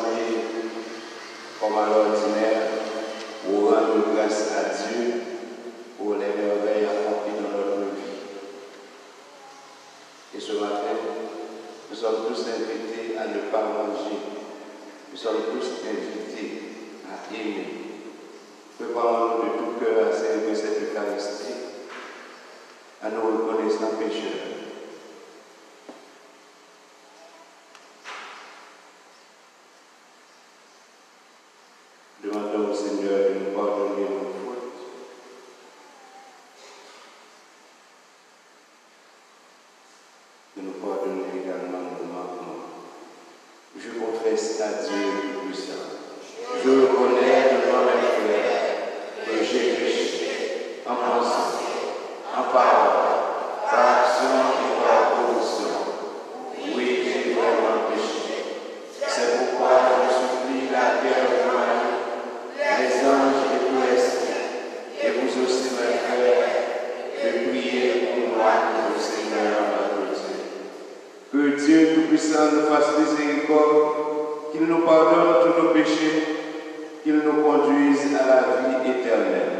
rassemblés comme à l'ordinaire pour rendre grâce à Dieu pour les merveilles accomplies dans notre vie. Et ce matin, nous sommes tous invités à ne pas manger. Nous sommes tous invités à aimer. Préparons-nous de tout cœur à célébrer cette Eucharistie, à nous reconnaître sans pécheurs. Demandons au Seigneur de nous pardonner nos fautes. De nous pardonner également nos manquements. Je confesse à Dieu Tout-Puissant. Je reconnais devant mes frères que j'ai péché en pensée, en parole, par action et par omission. Oui, j'ai vraiment péché. C'est pourquoi je supplie la Vierge Marie, les anges et tous les saints, et vous aussi, mes frères, de prier pour moi, le Seigneur notre Dieu. Que Dieu Tout-Puissant nous fasse miséricorde, qu'il nous pardonne tous nos péchés, qu'il nous conduise à la vie éternelle.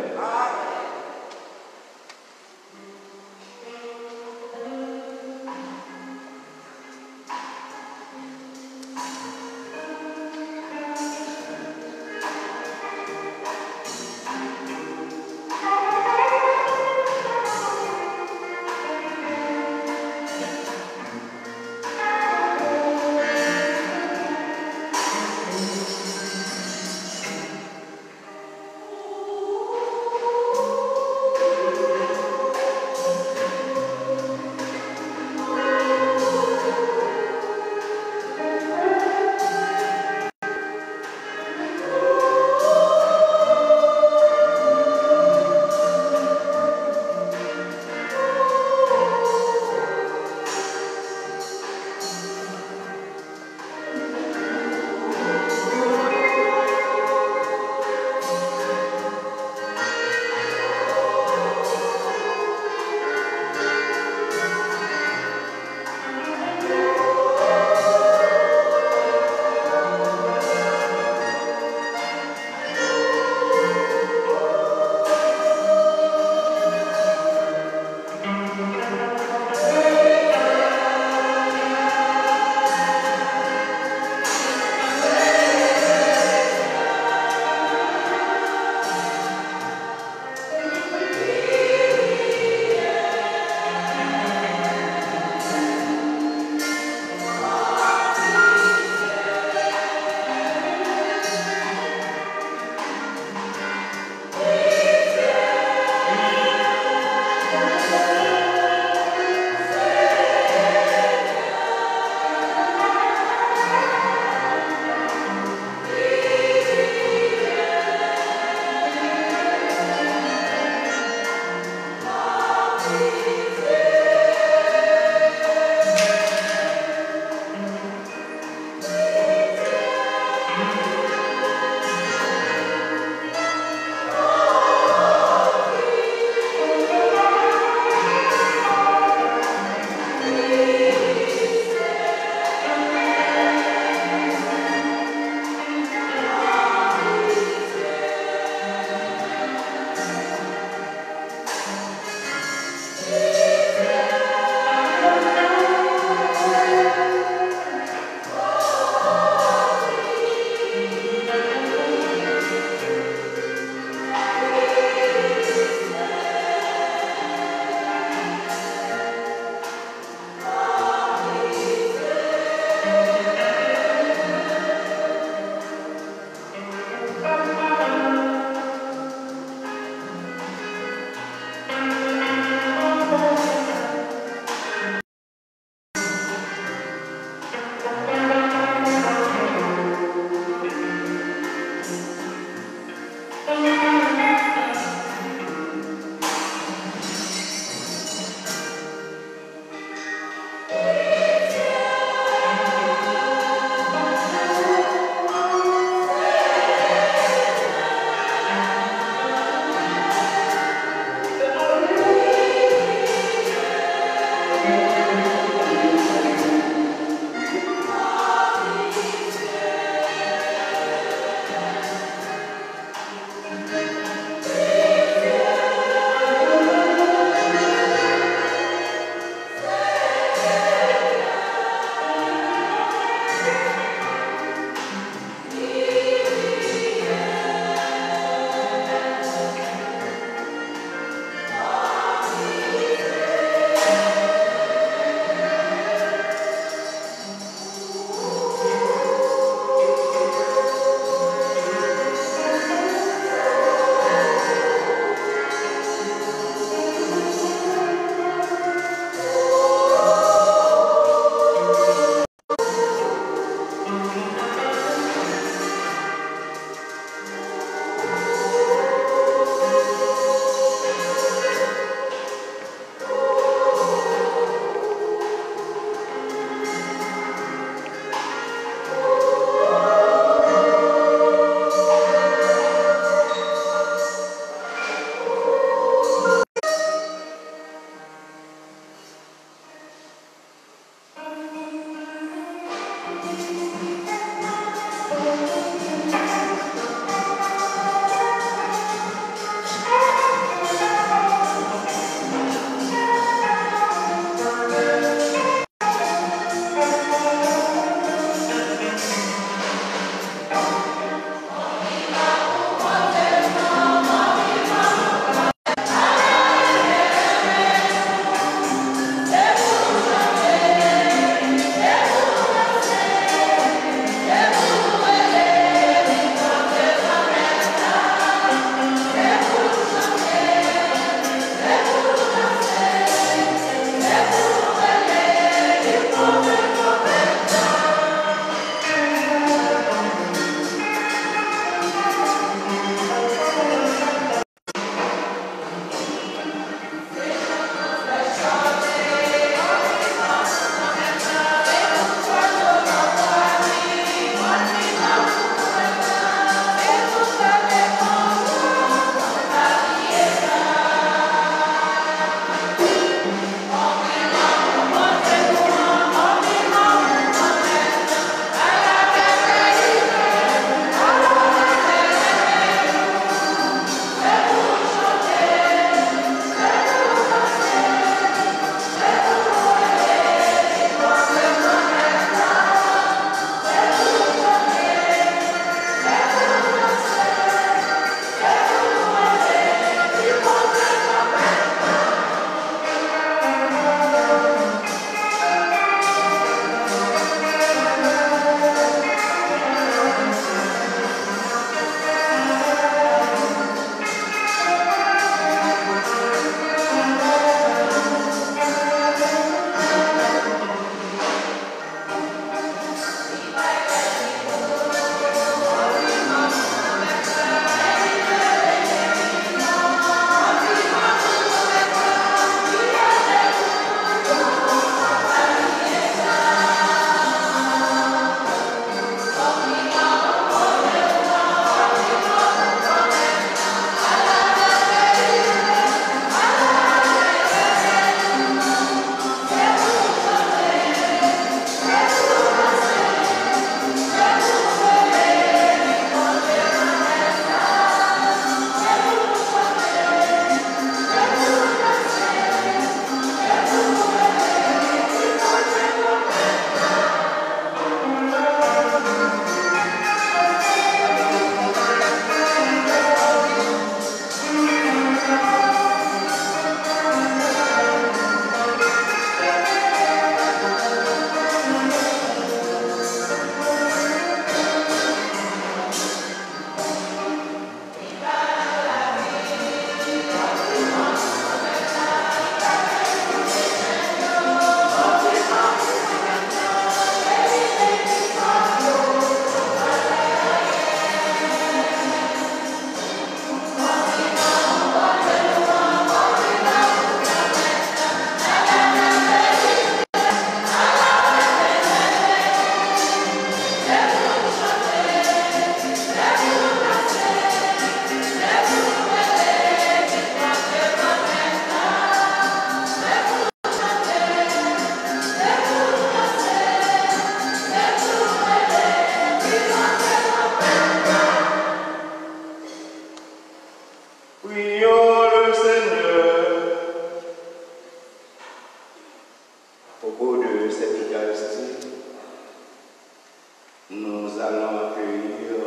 allons accueillir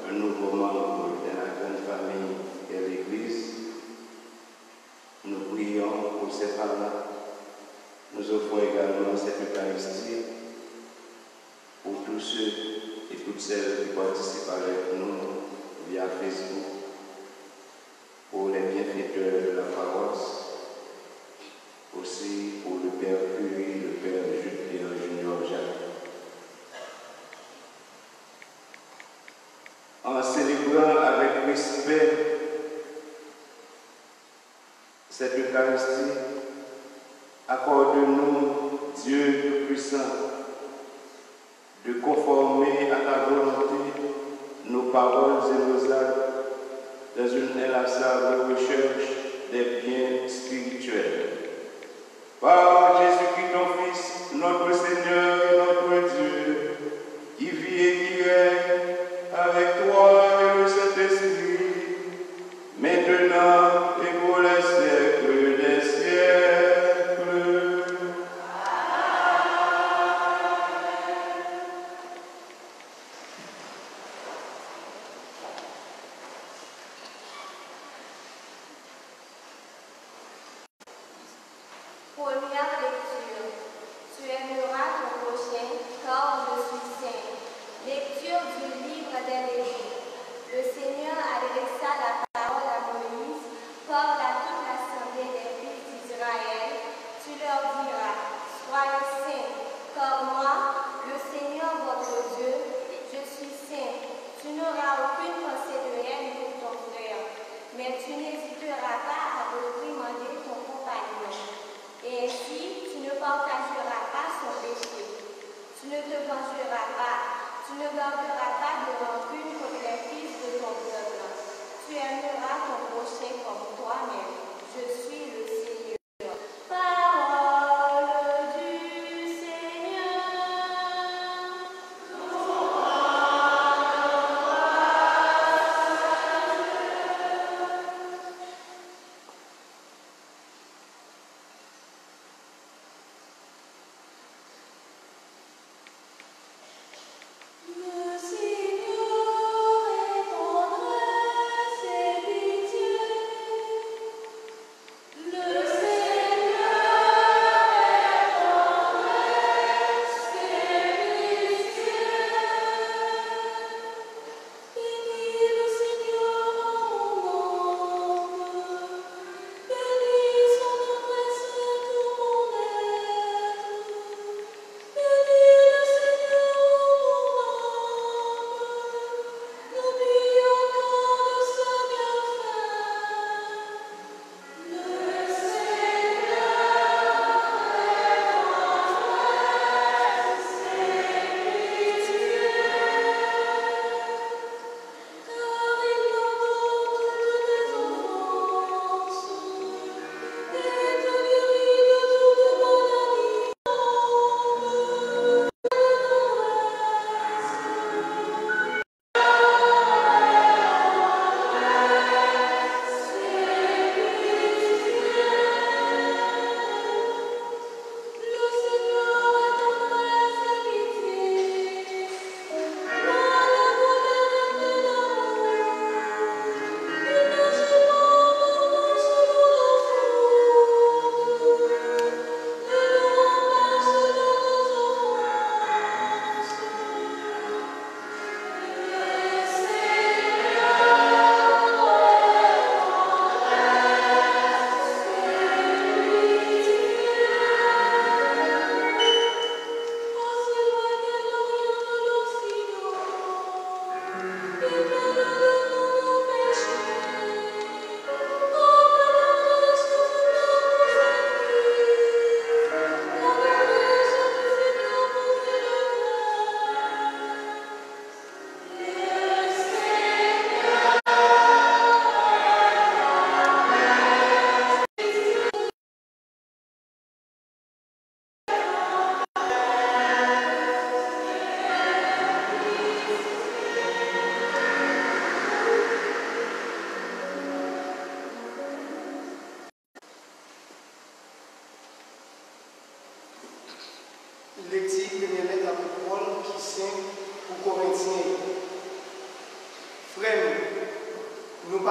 un nouveau membre de la grande famille de l'Église. Nous prions pour ces femmes-là. Nous offrons également cette Eucharistie pour tous ceux et toutes celles qui participent avec nous via Facebook, pour les bienfaiteurs de la paroisse, aussi pour le Père Curie, le Père Junior Jacques. En célébrant avec respect cette Eucharistie, accorde-nous, Dieu Tout-Puissant, de conformer à ta volonté nos paroles et nos actes dans une inlassable recherche des biens spirituels. Par Jésus-Christ, ton Fils, notre Seigneur et notre Dieu, qui vit et qui règne avec toi et le Saint-Esprit, maintenant et pour les siècles des siècles. Première lecture. Tu aimeras ton prochain car je suis saint. Lecture du livre des Lévites. Le Seigneur adressa la parole à Moïse, parle à toute l'assemblée des fils d'Israël. Tu leur diras, soyez saints, car moi, le Seigneur votre Dieu, je suis saint. Tu n'auras aucune pensée de haine pour ton frère, mais tu n'hésiteras pas à réprimander ton compagnon. Et ainsi, tu ne partageras pas son péché. Tu ne te vengeras pas. Tu ne garderas pas de rancune contre les fils de ton peuple. Tu aimeras ton prochain comme toi-même. Je suis le Seigneur. Parole du Seigneur. Le Seigneur est tendresse et pitié. Le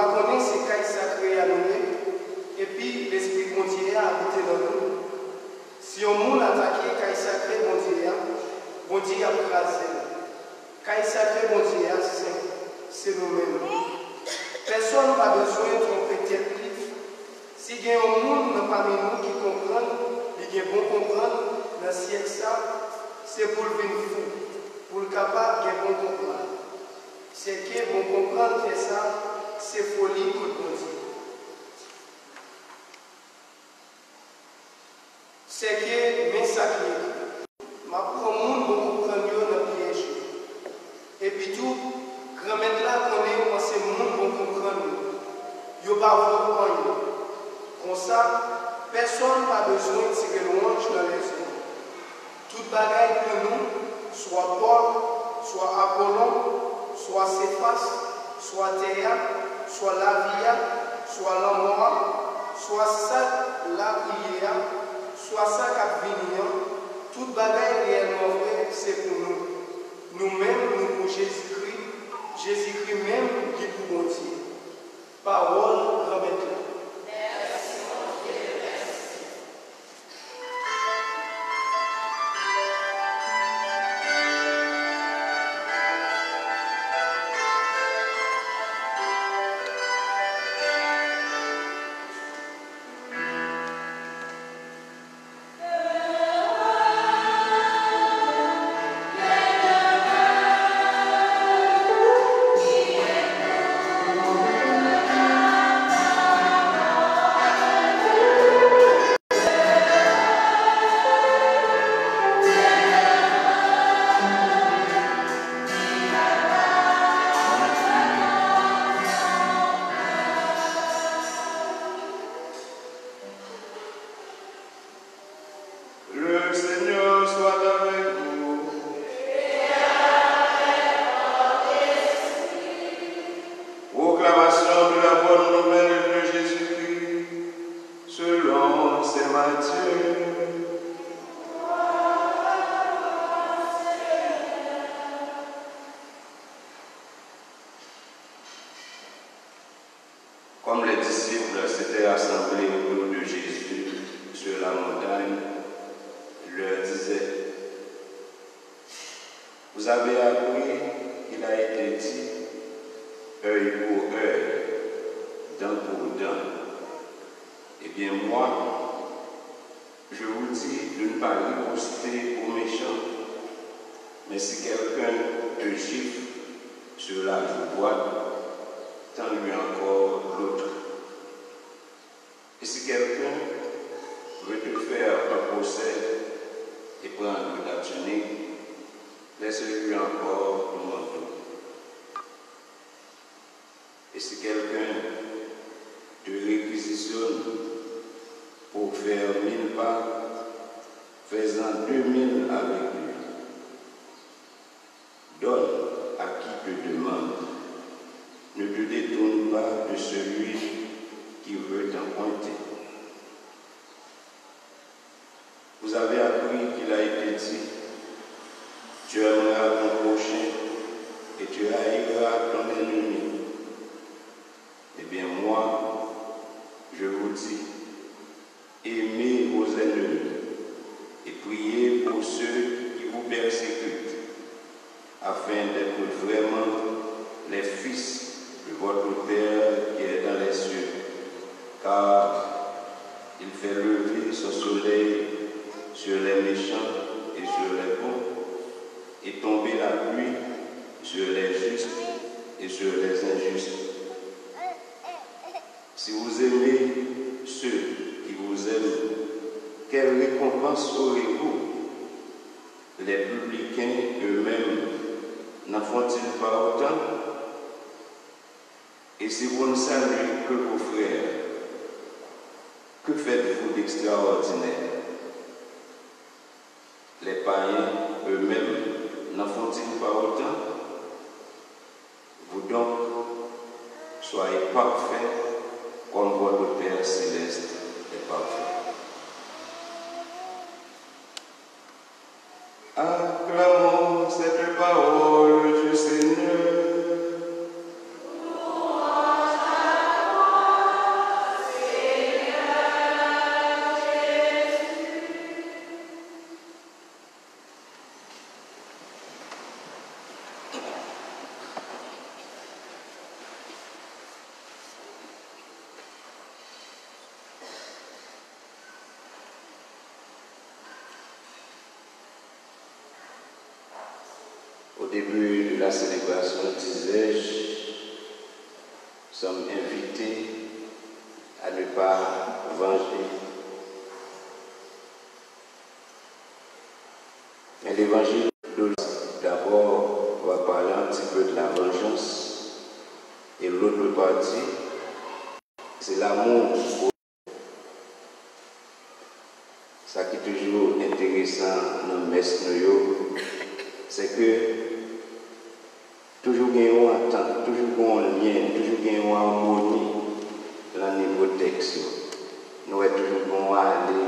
pas connaître ces cailles sacrées à nous, et puis l'Esprit de Dieu a habité dans nous. Si on monde attaqué caille sacrée, bon Dieu a écrasé. Caille sacrée, bon Dieu, c'est nous-mêmes. Personne n'a pas besoin de tromper tête. Si il y a un monde parmi nous qui comprend, il y a bon comprendre, dans le siècle ça, c'est pour le venir fou, pour le capable de bon comprendre. C'est que bon comprendre que ça, c'est folie pour le bon Dieu. C'est que mes sacrés, ma pour le monde bon comprendre dans le piège. Et puis tout, grand-mère là connaît c'est le monde bon comprendre. Il n'y a pas vraiment. Comme ça, personne n'a besoin de tirer louange dans les yeux. Toute bagaille pour nous, soit Paul, soit Apollon, soit Céphas, soit Théa, soit Lavia, soit Lamoa, soit ça, la prière, soit ça Capvinien, toute bagaille réellement vraie, c'est pour nous. Nous-mêmes, nous pour Jésus-Christ, Jésus-Christ même qui pour Dieu. Parole, grand-mère. Comme les disciples s'étaient rassemblés autour de Jésus sur la montagne, il leur disait: vous avez appris qu'il a été dit œil pour œil, dent pour dent. Eh bien moi, je vous dis de ne pas riposter aux méchants, mais si quelqu'un te gifle sur la joue droite, tends-lui encore l'autre. Et si quelqu'un veut te faire un procès et prendre ta tunique, laisse-lui encore ton manteau. Et si quelqu'un te réquisitionne pour faire 1000 pas, fais-en 2000 avec lui. Donne à qui te demande. Ne te détourne pas de celui qui veut t'emprunter. Vous avez appris qu'il a été dit: tu aimeras ton prochain et tu haïras ton ennemi. Eh bien moi, je vous dis, aimez vos ennemis et priez pour ceux qui vous persécutent, afin d'être vraiment les fils de votre Père qui est dans les cieux, car il fait lever son soleil sur les méchants et sur les bons, et tomber la pluie sur les justes et sur les injustes. Si vous aimez ceux qui vous aiment, quelle récompense aurez-vous? Les publicains eux-mêmes n'en font-ils pas autant? Et si vous ne saluez que vos frères, que faites-vous d'extraordinaire? Les païens eux-mêmes n'en font-ils pas autant? Vous donc, soyez parfaits comme votre Père céleste est parfait. Acclamons cette parole du Seigneur. Louange à début de la célébration, disais-je, nous sommes invités à ne pas venger. Mais l'évangile, d'abord, on va parler un petit peu de la vengeance. Et l'autre partie, c'est l'amour. Ça qui est toujours intéressant dans le messe, c'est que toujours il y a un attente, toujours un lien, toujours il y a une harmonie dans le niveau texte. Nous sommes toujours aller,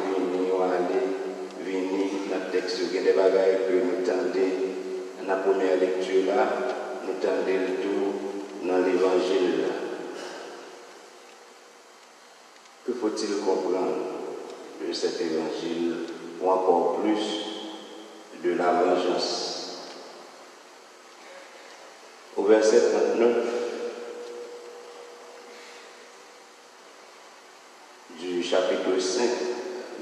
venir dans le texte. Il y a des bagages que nous tendons dans la première lecture là, nous tendons le tout dans l'évangile là. Que faut-il comprendre de cet évangile ou encore plus de la vengeance? Au verset 39 du chapitre 5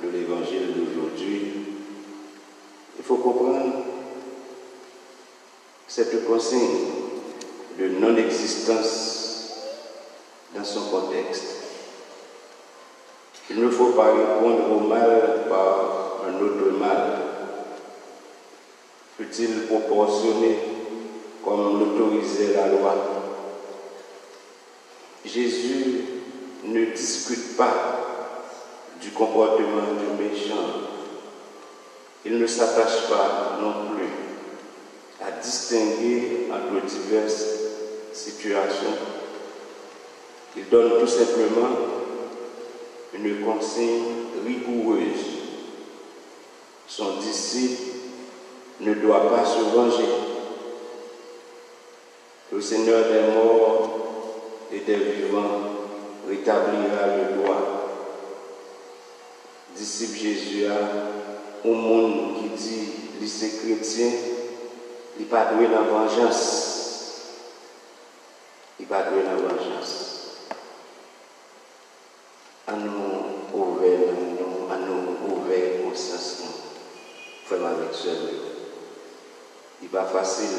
de l'évangile d'aujourd'hui, il faut comprendre cette consigne de non-existence dans son contexte. Il ne faut pas répondre au mal par un autre mal, fut-il proportionné comme l'autorisait la loi. Jésus ne discute pas du comportement du méchant. Il ne s'attache pas non plus à distinguer entre diverses situations. Il donne tout simplement une consigne rigoureuse. Son disciple ne doit pas se venger. Le Seigneur des morts et des vivants rétablira le droit. Disciple Jésus a au monde qui dit lycée chrétien, il pas doué la vengeance. Il pas doué la vengeance. À nous ouvrir, à nous ouvrir conscience, frère avec sœur. Il n'est pas facile.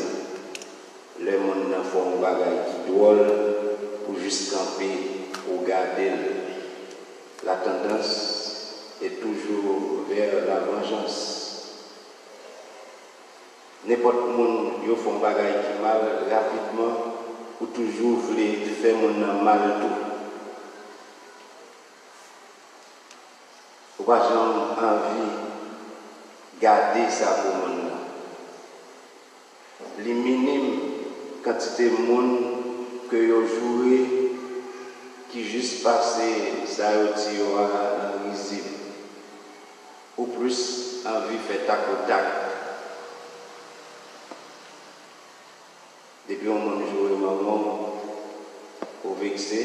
Les gens font un bagage qui drôle pour juste camper, pour garder. La tendance est toujours vers la vengeance. N'importe qui fait un bagage qui mal rapidement, ou toujours voulez faire mon mal tout. Ou pas j'ai envie de garder ça pour mon nom. Les minimes quantité de monde que vous jouez qui juste passé ça dans risible. Ou plus envie de faire tac au tac. Depuis on m'a joué maman au vexé.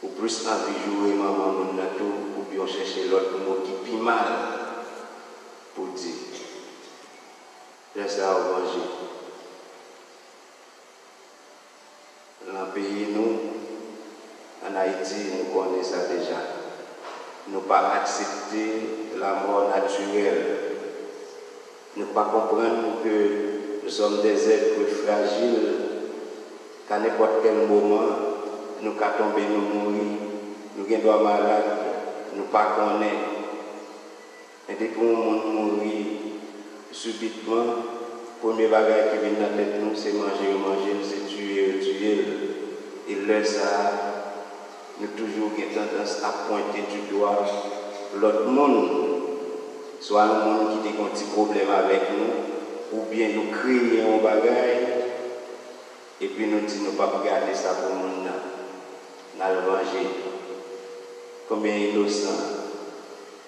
Ou plus envie de jouer maman ou bien chercher l'autre mot qui pis mal pour dire. Laisse ça au manger. Dans le pays, nous, en Haïti, nous connaissons ça déjà. Nous ne pas accepter la mort naturelle. Nous ne pas comprendre que nous sommes des êtres fragiles, qu'à n'importe quel moment, nous pouvons tomber, nous mourir, nous sommes des malades, nous ne pas connaître. Et dès qu'on mourir subitement, le premier bagage qui vient dans la tête, c'est manger, c'est tuer. Et là, ça, nous toujours tendance à pointer du doigt l'autre monde, soit le monde qui a un petit problème avec nous, ou bien nous créer un bagage, et puis nous disons, nous ne pas regarder ça pour le monde, nous allons venger. Combien innocents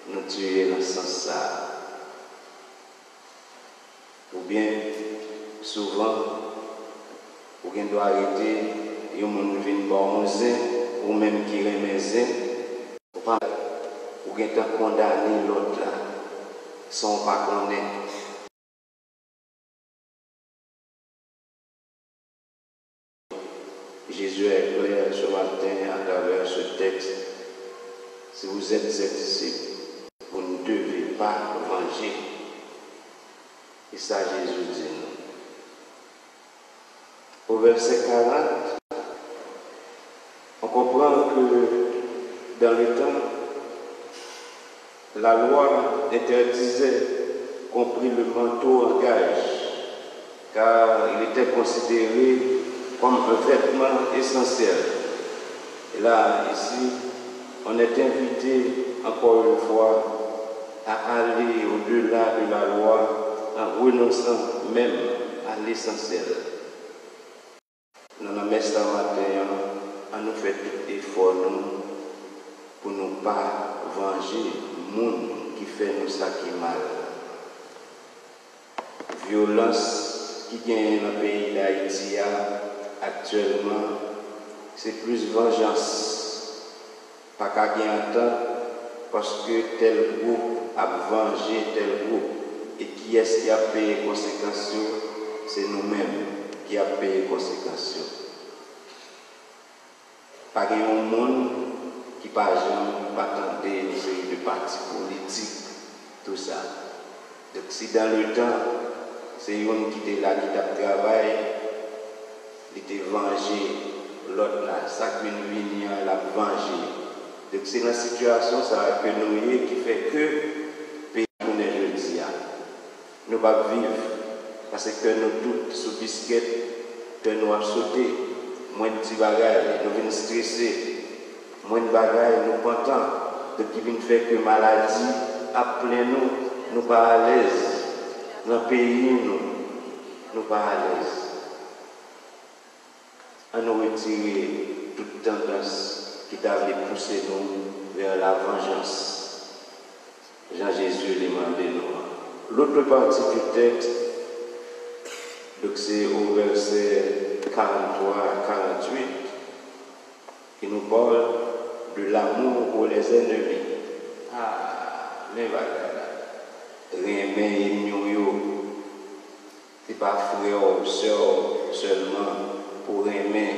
nous tuer dans ce sens-là. Ou bien, souvent, ou bien doit arrêter, et on vient voir un zin, ou même qui remet un zin, ou bien condamner l'autre là, sans pas connaître. Jésus est clair ce matin à travers ce texte. Si vous êtes ses disciples, vous ne devez pas venger. Et ça, Jésus dit. au verset 40, on comprend que dans le temps, la loi interdisait qu'on prit le manteau en gage, car il était considéré comme un vêtement essentiel. Et là, ici, on est invité encore une fois à aller au-delà de la loi en renonçant même à l'essentiel. Dans la messe ce matin, on nous fait tout effort pour ne pas venger le monde qui fait nous ça qui est mal. Violence qui gagne dans le pays d'Haïti actuellement, c'est plus vengeance. Pas qu'à gagner un temps parce que tel groupe a vengé tel groupe. Et qui est-ce qui a payé les conséquences? C'est nous-mêmes qui avons payé les conséquences. Pas qu'il y ait un monde qui pas attendre une série de partis politiques, tout ça. Donc si dans le temps, c'est un qui était là, qui a travaillé, il était vengé, l'autre là, ça qui vient, il a vengé. Donc c'est la situation ça que nous qui fait que le pays est jeudi. Nous ne pouvons pas vivre parce que nous tous sous biscuit, que nous avons sauté, moins de petits bagages, nous venons stresser, moins de bagages, nous contents, de qui vient faire que maladie a plein nous pas à l'aise. Dans le pays, nous pas à l'aise. On nous retire toute tendance qui t'a pousser nous vers la vengeance. Jean-Jésus les mandé nous. L'autre partie du texte, donc c'est au verset 43 à 48, qui nous parle de l'amour pour les ennemis. Ah, mais voilà. Rien c'est pas frère ou soeur seulement pour aimer.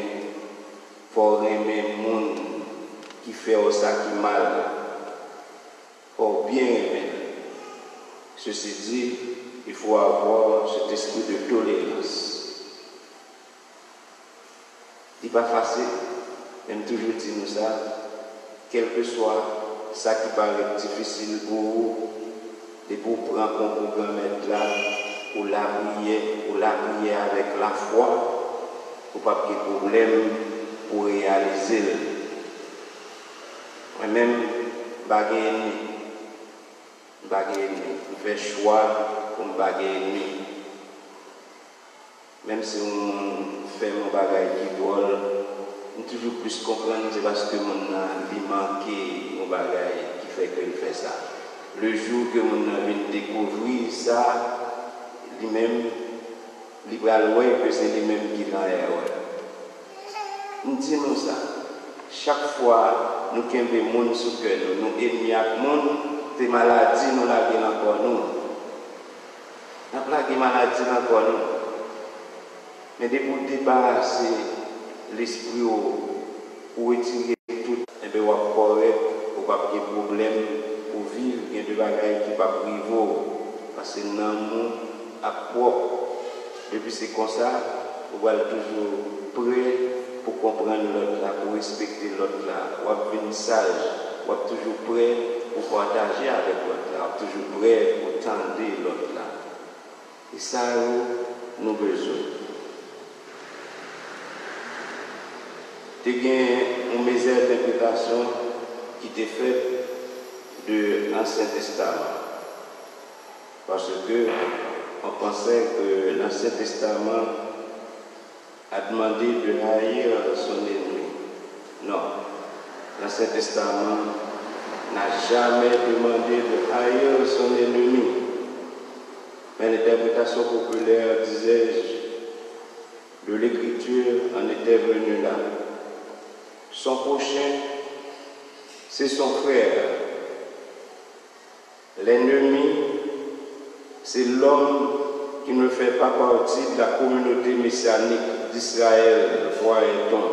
Pour aimer le monde qui fait ça qui mal. Pour bien aimer. Ceci dit, il faut avoir cet esprit de tolérance. Ce n'est pas facile, même toujours dire nous ça, quel que soit ça qui paraît difficile pour vous, et pour prendre un programme là, pour la prier avec la foi, pour pas qu'il y ait de problème pour réaliser. Moi-même, je fais choix pour me baguer. Même si on fait mon bagage qui drôle, on toujours plus comprendre, c'est parce que mon lui manqué mon bagage qui fait qu'il fait ça. Le jour que mon vient découvrir ça, lui-même, il va voir que c'est lui-même qui l'a erreur. Nous disons ça. Chaque fois, nous avons des gens sous cœur, nous ennemis avec les gens, des maladies, nous l'avons encore nous. Nous avons des maladies encore nous. Mais pour débarrasser l'esprit ou retirer tout, et bien, on va correct, on va pas de problème pour vivre, il y a des bagages qui ne sont pas privés. Parce que nous sommes à propre. Depuis c'est comme ça, on va toujours prêt pour comprendre l'autre là, pour respecter l'autre là. On va venir sage, on va toujours prêt pour partager avec l'autre là, on va toujours prêt pour tendre l'autre là. Et ça, nous avons besoin. Il y a une misère d'interprétation qui était faite de l'Ancien Testament. Parce que on pensait que l'Ancien Testament a demandé de haïr son ennemi. Non, l'Ancien Testament n'a jamais demandé de haïr son ennemi. Mais l'interprétation populaire, disais-je, de l'Écriture en était venue là. Son prochain, c'est son frère. L'ennemi, c'est l'homme qui ne fait pas partie de la communauté messianique d'Israël, foi et don.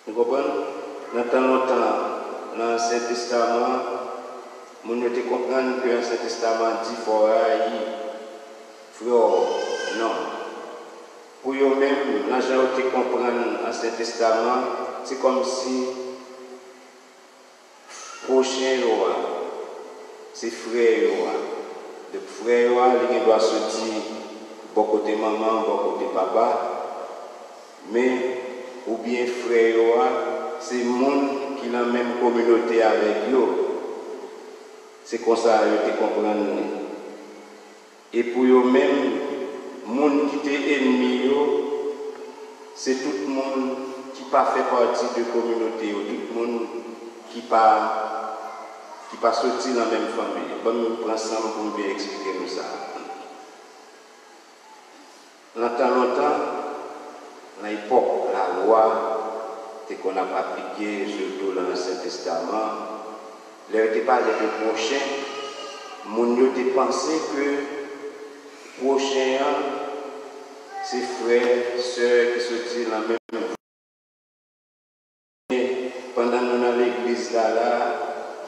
Vous comprenez? Dans tant longtemps, dans l'Ancien Testament, on ne comprend que l'Ancien Testament dit qu'il faut haïr frère. Non. pour eux-mêmes, l'argent que tu comprends à cet testament, c'est comme si prochain c'est frère. Le frère, il doit sortir bon côté maman, bon côté papa, mais ou bien frère, c'est le monde qui est dans la même communauté avec eux. C'est comme ça que tu comprends. Et pour eux-mêmes, le monde qui est ennemi, c'est tout le monde qui n'a pas fait partie de la communauté, tout le monde qui n'a pas sorti dans la même famille. Je vais me prendre ça pour bien expliquer nous ça. Longtemps, dans l'époque, la loi qu'on n'a pas appliquée, surtout dans l'Ancien Testament, il n'était pas de prochain. Mon Dieu pensé que prochain, c'est frères, sœurs qui sont dans la même famille. Pendant que nous sommes dans l'église là,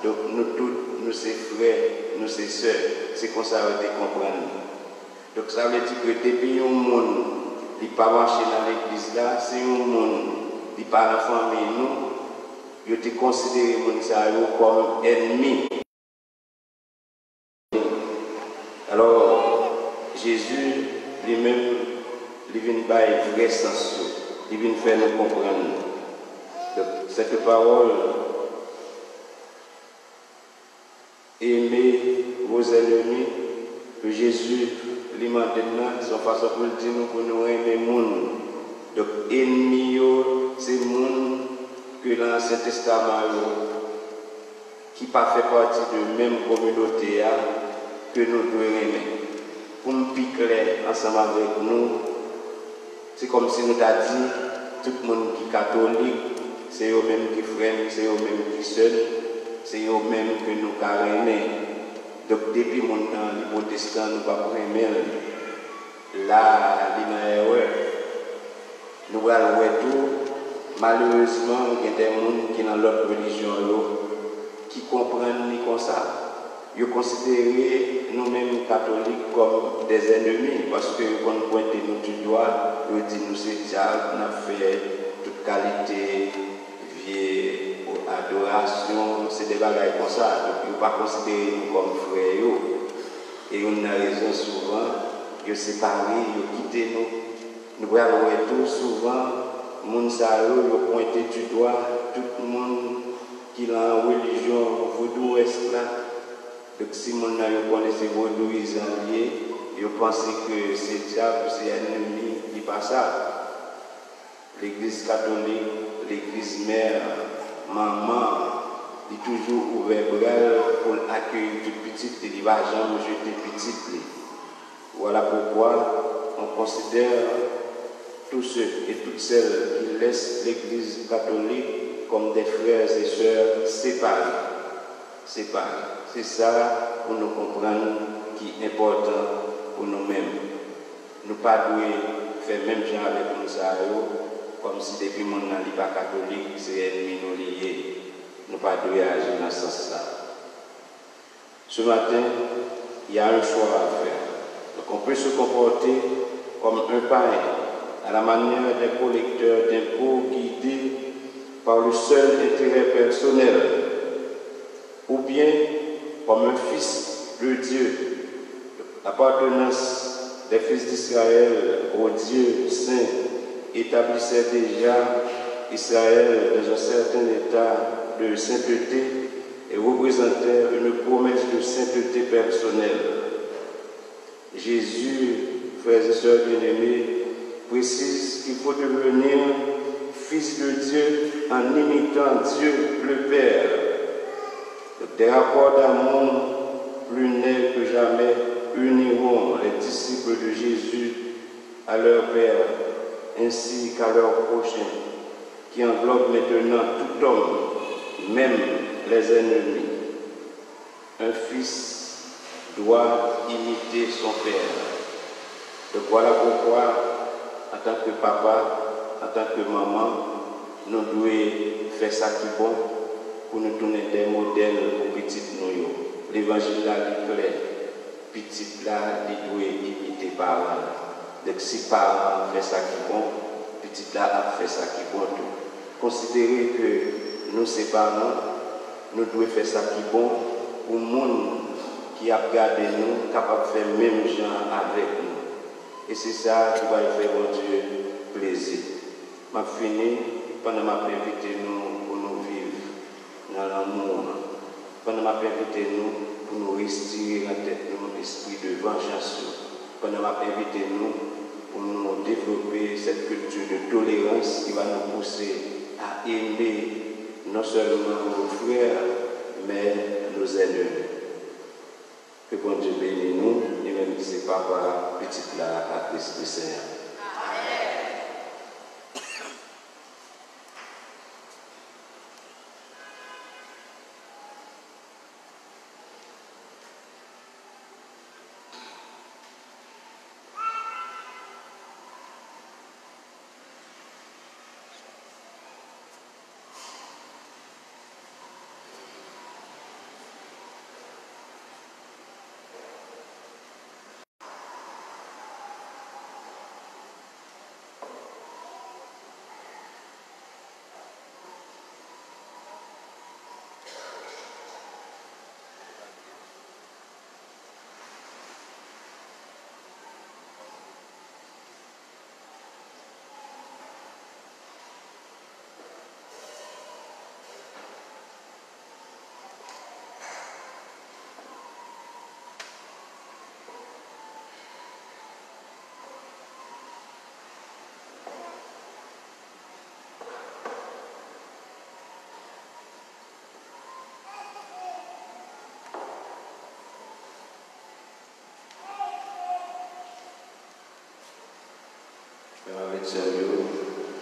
donc nous tous, nous sommes frères, nous sommes sœurs. C'est comme ça que vous comprenez. Donc ça veut dire que depuis un monde qui n'a pas marché dans l'église là, c'est un monde qui n'a pas la famille nous, ils ont considéré comme ennemi. Alors Jésus lui-même, il vient par un vrai sens, il vient faire nous comprendre. Donc cette parole, aimez vos ennemis, que Jésus lui m'a donné, son façon pour dire nous pour nous aimer le monde. Donc ennemis, c'est le monde que l'Ancien Testament qui n'a pas fait partie de la même communauté que nous devons aimer. Pour nous piquer ensemble avec nous, c'est comme si nous avons dit, tout le monde qui est catholique, c'est eux-mêmes qui freinent, c'est eux-mêmes qui seuls, c'est eux-mêmes que nous avons aimé. Donc depuis mon temps, les protestants, nous ne pouvons pas aimer. Là, nous allons tout. Malheureusement, il y a des gens qui sont dans l'autre religion qui comprennent comme ça. Ils considèrent nous-mêmes catholiques comme des ennemis parce que quand nous pointons nous du doigt, ils disent nous c'est diable, nous avons fait toute qualité, vieille adoration, c'est des bagages comme ça. Donc ils ne pas considérer nous comme frères. Et on a raison souvent, ils séparés, ils quittent nous. Nous voyons tout souvent. Moun sa yo pointé du doigt tout le monde qui a une religion vaudouiste là. Donc si moun na yo connaît ces vaudouistes liés, yo pense que c'est diable, c'est ennemi, qui pas ça. L'église catholique, l'église mère, maman, est toujours ouvert pour accueillir du petit, il va jamais jeter petit. Voilà pourquoi on considère tous ceux et toutes celles qui laissent l'Église catholique comme des frères et sœurs séparés. C'est ça pour nous comprendre qui est important pour nous-mêmes. Nous ne pouvons pas faire même genre avec nous, comme si depuis mon nom n'est pas catholique, c'est ennemi nous liés. Nous ne pouvons pas agir dans ce sens-là. Ce matin, il y a un choix à faire. Donc on peut se comporter comme un païen, à la manière des collecteurs d'impôts guidés par le seul intérêt personnel, ou bien comme un fils de Dieu. L'appartenance des fils d'Israël au Dieu saint établissait déjà Israël dans un certain état de sainteté et représentait une promesse de sainteté personnelle. Jésus, frères et sœurs bien-aimés, précise qu'il faut devenir fils de Dieu en imitant Dieu le Père. Des rapports d'amour plus nets que jamais uniront les disciples de Jésus à leur Père ainsi qu'à leur prochain, qui englobe maintenant tout homme, même les ennemis. Un fils doit imiter son Père. Donc voilà pourquoi, en tant que papa, en tant que maman, nous devons faire ça qui est bon pour nous donner des modèles pour petites nous. L'évangile là est clair. Petite là, il doit imiter parents. Donc si parents fait ça qui bon, petit là a fait ça qui bon tout. Considérez que nous ces parents, nous devons faire ça qui bon pour le monde qui a regardé nous, capable de faire le même genre avec nous. Et c'est ça qui va faire mon Dieu plaisir. Je finis pendant ma invité nous pour nous vivre dans l'amour. Pendant ma invité nous pour nous retirer la tête nous esprit de vengeance. Pendant ma invité nous pour nous développer cette culture de tolérance qui va nous pousser à aimer non seulement nos frères, mais nos ennemis. Que bon Dieu bénisse nous, et même si c'est papa, petite là, à Christ le Seigneur.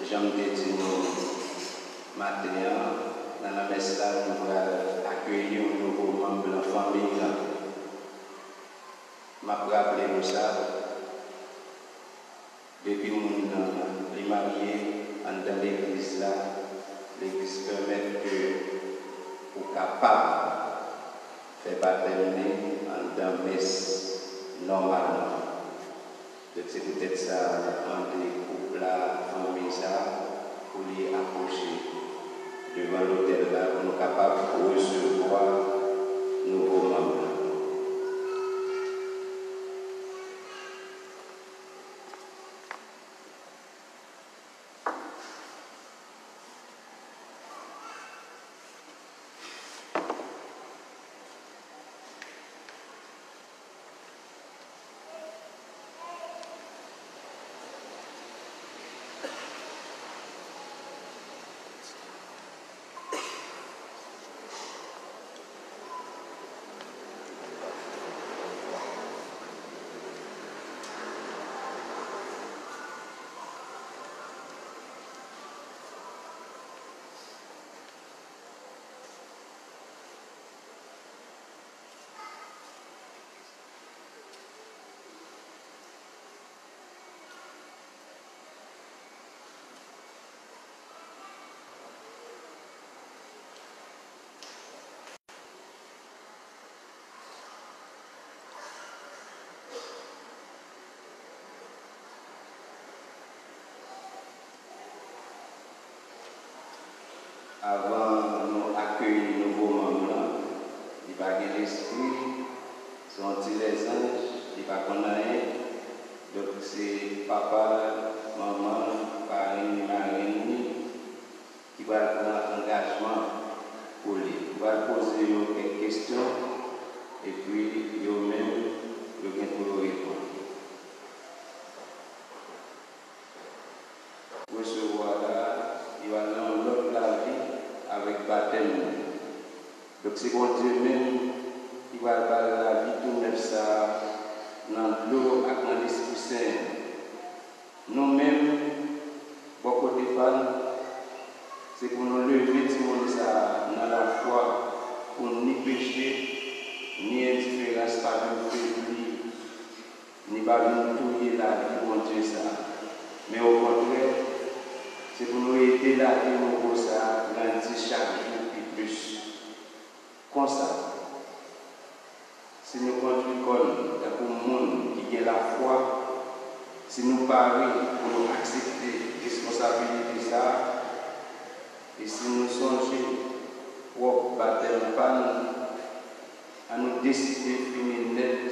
J'aime dire maintenant, dans la messe là, nous allons accueillir un nouveau membre de la famille. Je me rappelle nous ça. Depuis que nous sommes mariés dans l'église là, l'église permet que vous capable de faire baptême dans la messe normalement. Donc c'est peut-être ça, demander couple là, famille ça, pour les approcher devant l'hôtel là, pour nous capables de recevoir nouveaux membres. Avant de nous accueillir nouveaux membres, il va y avoir l'esprit, sont les anges, il va connaître. Donc c'est papa, maman, parrain, marraine qui va prendre engagement pour lui. Il va poser quelques questions et puis eux-mêmes, ils vont répondre. Recevoir là, il va dans l'autre la vie avec baptême. Donc c'est bon Dieu même qui va parler la vie tout neuf ça dans l'eau avec l'Esprit Saint. Nous-mêmes, beaucoup de femmes, c'est pour nous lever tout le monde ça dans la foi, pour ni péché, ni indifférence, pas de faiblir, ni pas de touiller la vie de mon Dieu ça. Mais au contraire, c'est pour nous aider la vie de ça, grandir chaque jour et plus. Comme ça, si nous conduisons pour le monde qui a la foi, Si nous parlons pour nous accepter responsabilité ça, et si nous songeons pour baptême panne, à nous décider de finir net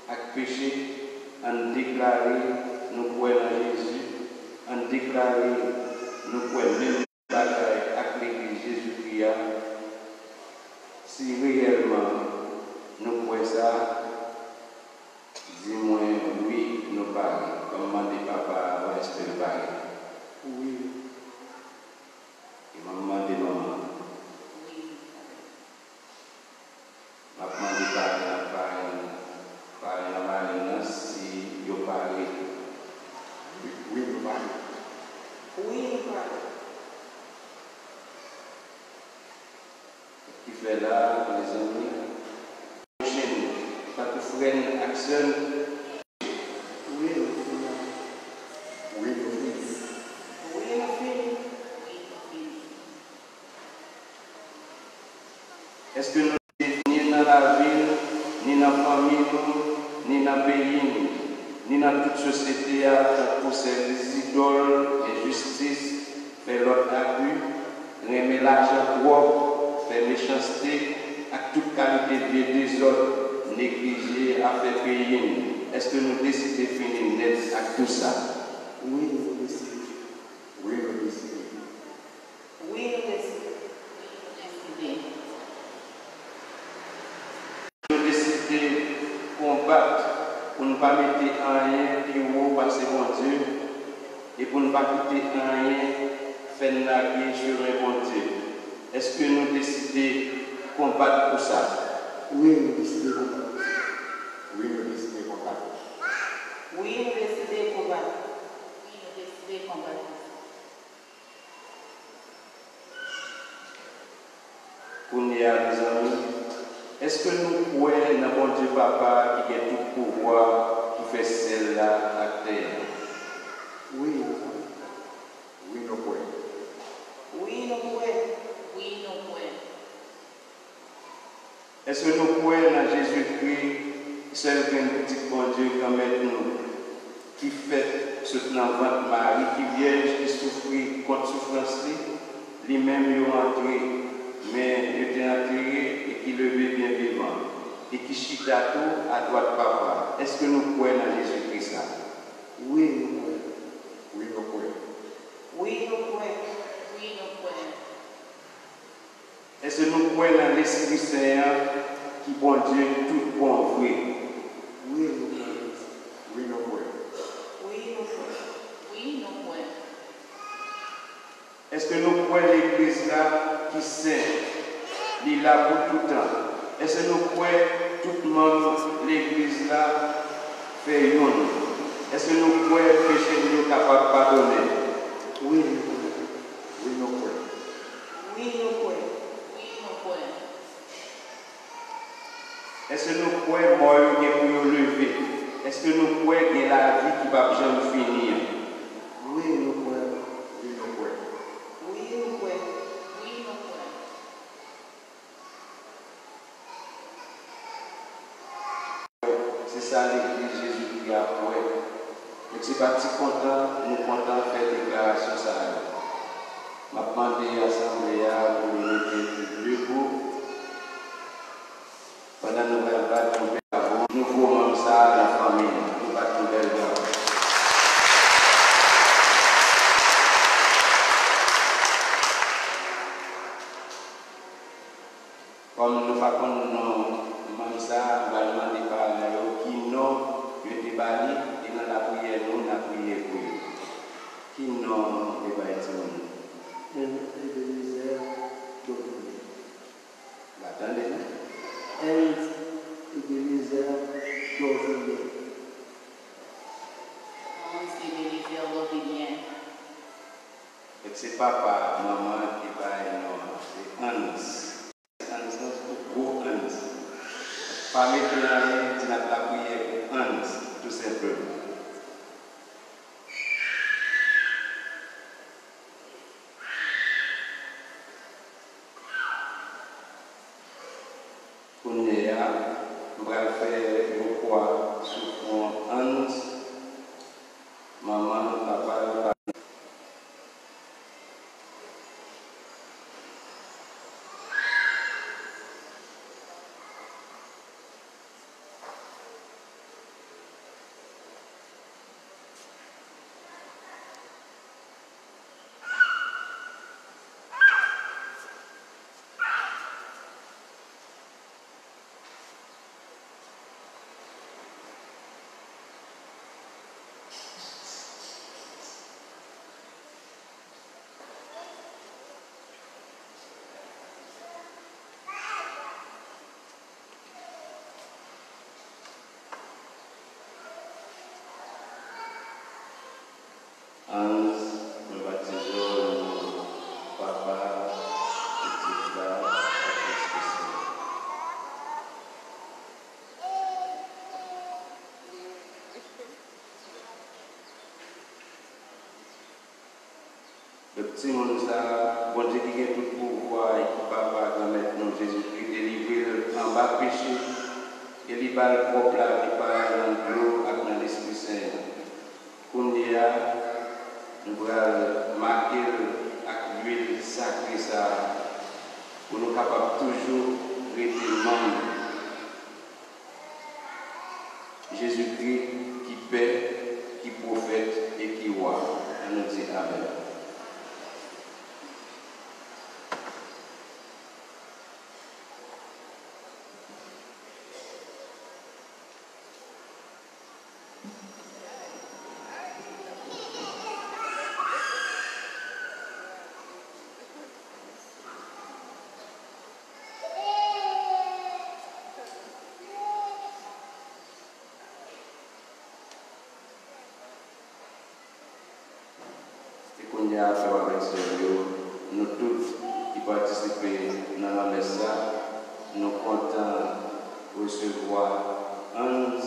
avec péché, à nous déclarer nous croyons en Jésus, à nous déclarer nous croyons même bagaille avec l'Église Jésus-Christ. Si réellement nous croyons ça, dis-moi oui, nous parlons. Comme m'a dit papa, va espérer parler. Oui. Et maman dit maman. Oui. Maman dit parler à Marina si vous parlez. Oui, nous parlons. Oui, nous parlons. Qui fait là, les amis? Prochaine, pas de freine, action. Oui, est-ce que nous ni dans la ville, ni dans la famille, ni dans le pays, ni dans toute société, pour ces idoles, injustice, faire l'autre abus, remettre l'argent propre, faire méchanceté, à toute qualité de vie des autres, négliger, à faire payer. Est-ce que nous décidons de finir net avec tout ça? Oui, nous décidons. Oui, nous décidons. Oui, nous décidons. Nous décidons de combattre pour ne pas mettre rien qui haut parce que bon Dieu et pour ne pas quitter rien faire naguer sur un bon Dieu. Est-ce que nous décidons de combattre pour ça? Oui, nous décidons de combattre. Oui, nous décidons de combattre. Oui, nous décidons de combattre. Oui, nous décidons de combattre. Kounia, mes amis, est-ce que nous croyons dans mon Dieu Papa qui a tout pouvoir, qui fait celle-là à terre? Oui, oui, nous croyons. Oui, nous croyons. Oui, nous croyons. Est-ce que nous croyons dans Jésus-Christ, seul petit bon Dieu quand même nous, qui fait ce ventre Marie, qui vierge, qui souffre contre souffrance, lui-même il est entré, mais il était enterré et qui levait bien vivant, et qui chita tout à droite de papa. Est-ce que nous croyons dans Jésus-Christ ça? Oui, nous croyons. Oui, nous croyons. Oui, nous croyons. Oui, nous croyons. Est-ce que nous croyons dans l'Esprit Saint qui bon Dieu tout bon vrai? Oui, nous croyons. Oui, nous croyons. Oui, nous croyons. Oui, nous croyons. Est-ce que nous croyons l'Église là qui saint, il est là pour tout le temps? Est-ce que nous croyons tout le monde l'Église là fait une? Est-ce que nous croyons que péché nous capable de pardonner? Oui, nous croyons. Oui, nous croyons. Oui, nous croyons. Oui, nous croyons. Est-ce que nous croyons mort pour nous lever? Est-ce que nous croyons que la vie qui va jamais finir? Oui, nous croyons. Oui, nous croyons. Oui, nous croyons. Oui, nous croyons. C'est ça l'Église Jésus-Christ a pour. Et c'est parti content, nous content de faire déclaration ça. Je vais demander à l'Assemblée pour nous mettre debout. Pendant que nous allons tomber à vous, nous voulons ça à la famille. Nous allons tomber là. Comme nous faisons nous ça, nous allons demander par qui non, je te bali, et dans la prière, nous avons prié pour eux. Qui non, je te bali. Attendez. C'est papa, maman qui va c'est Hans. Hans, gros Hans. Pas mettre tu n'as pas prié pour Hans, tout simplement. On va faire une croix sur Hans. Le petit monde, ça, bon Dieu qui a tout pouvoir et qui papa permettre nous Jésus-Christ délivrer en bas péché. Et il va le propre là, il va dans l'eau avec dans l'Esprit Saint. Qu'on y a, nous allons marquer avec l'huile sacrée ça, pour nous capables toujours rester membres. Jésus-Christ qui paie, qui prophète et qui roi. On nous dit Amen. Qu'on y a fait avec nous tous qui participent dans la messe, nous comptons recevoir Hans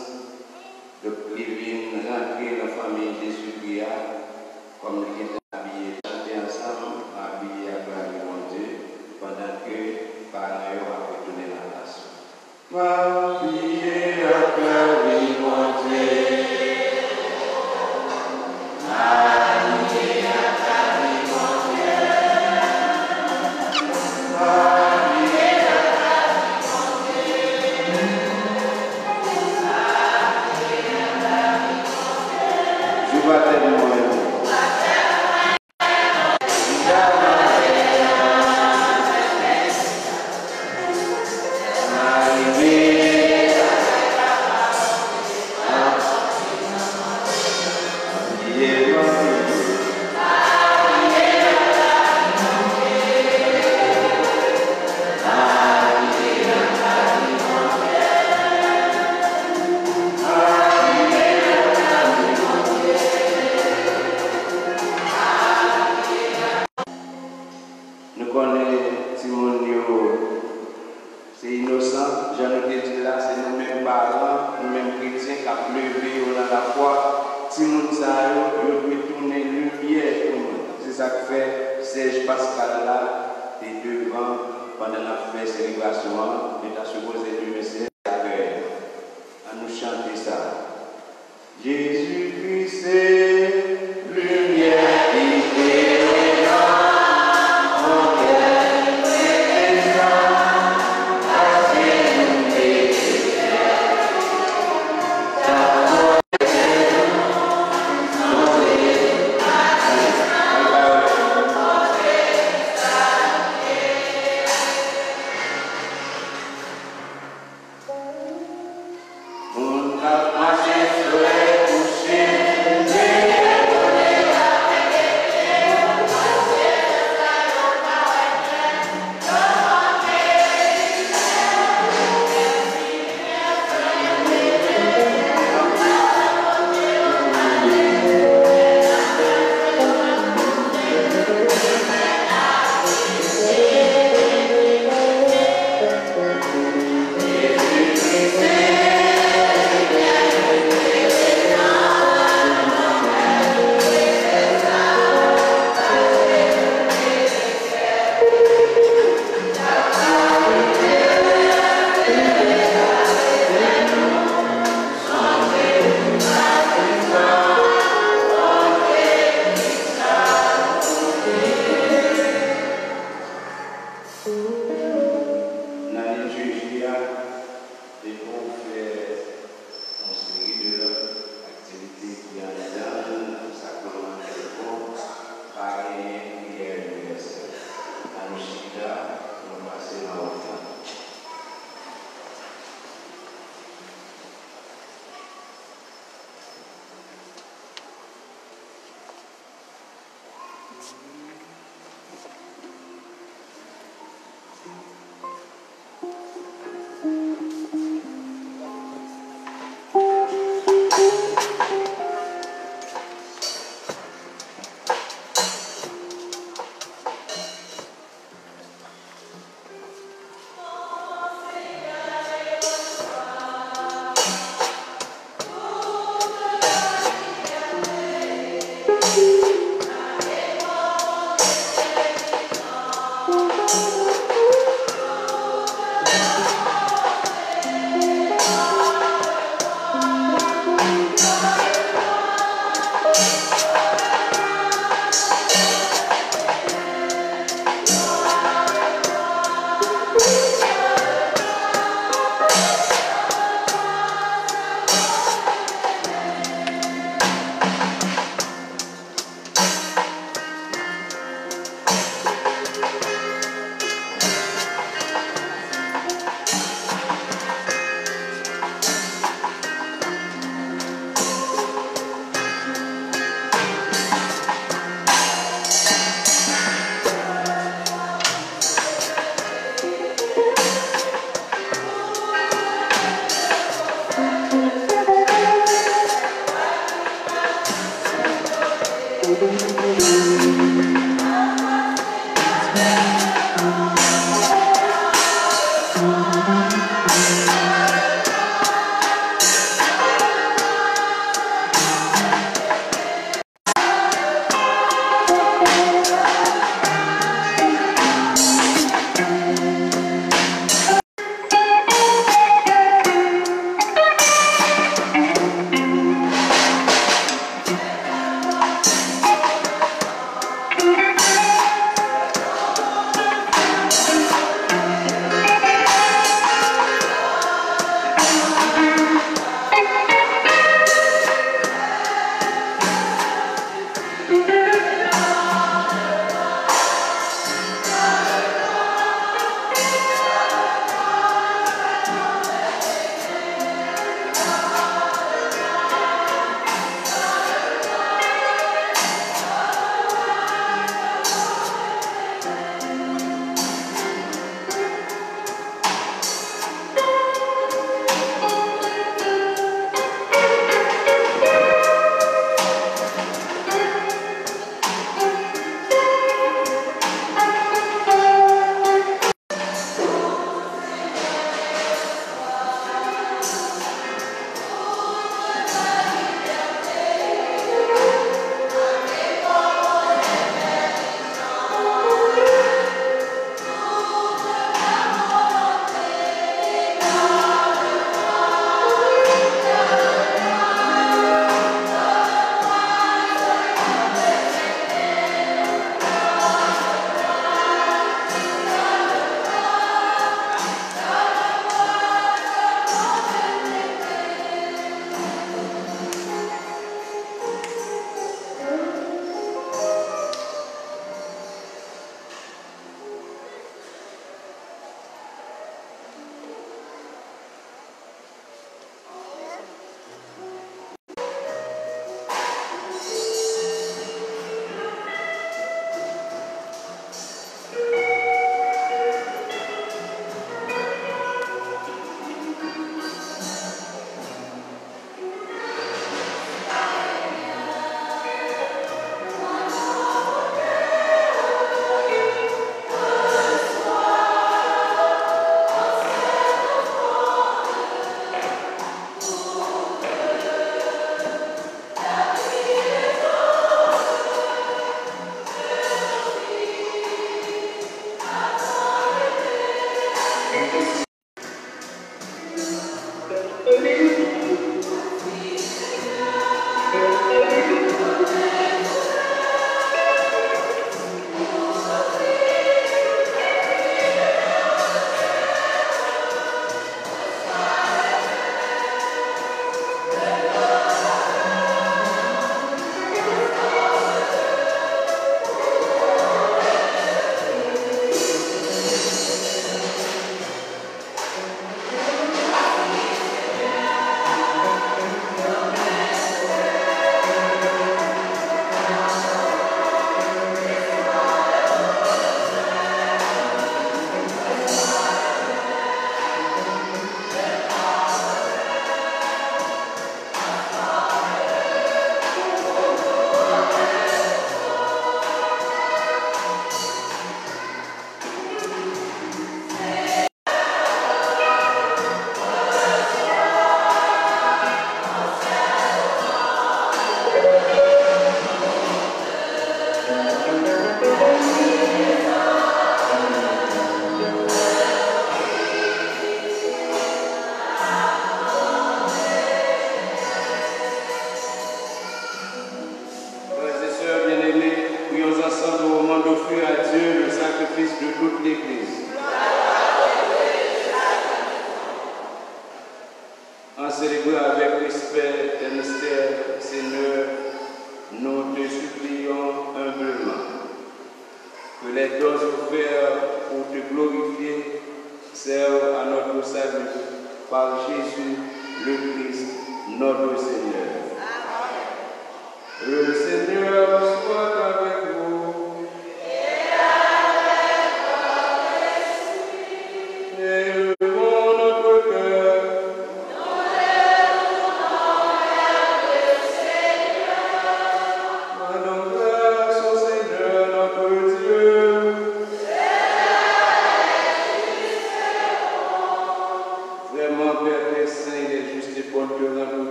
de Livine, rentrer dans la famille Jésus-Christ, comme nous sommes habillés, chanter ensemble, habillés à Paris, mon Dieu, pendant que par eux on va retourner dans la nation. Habillés à Paris, mon Dieu.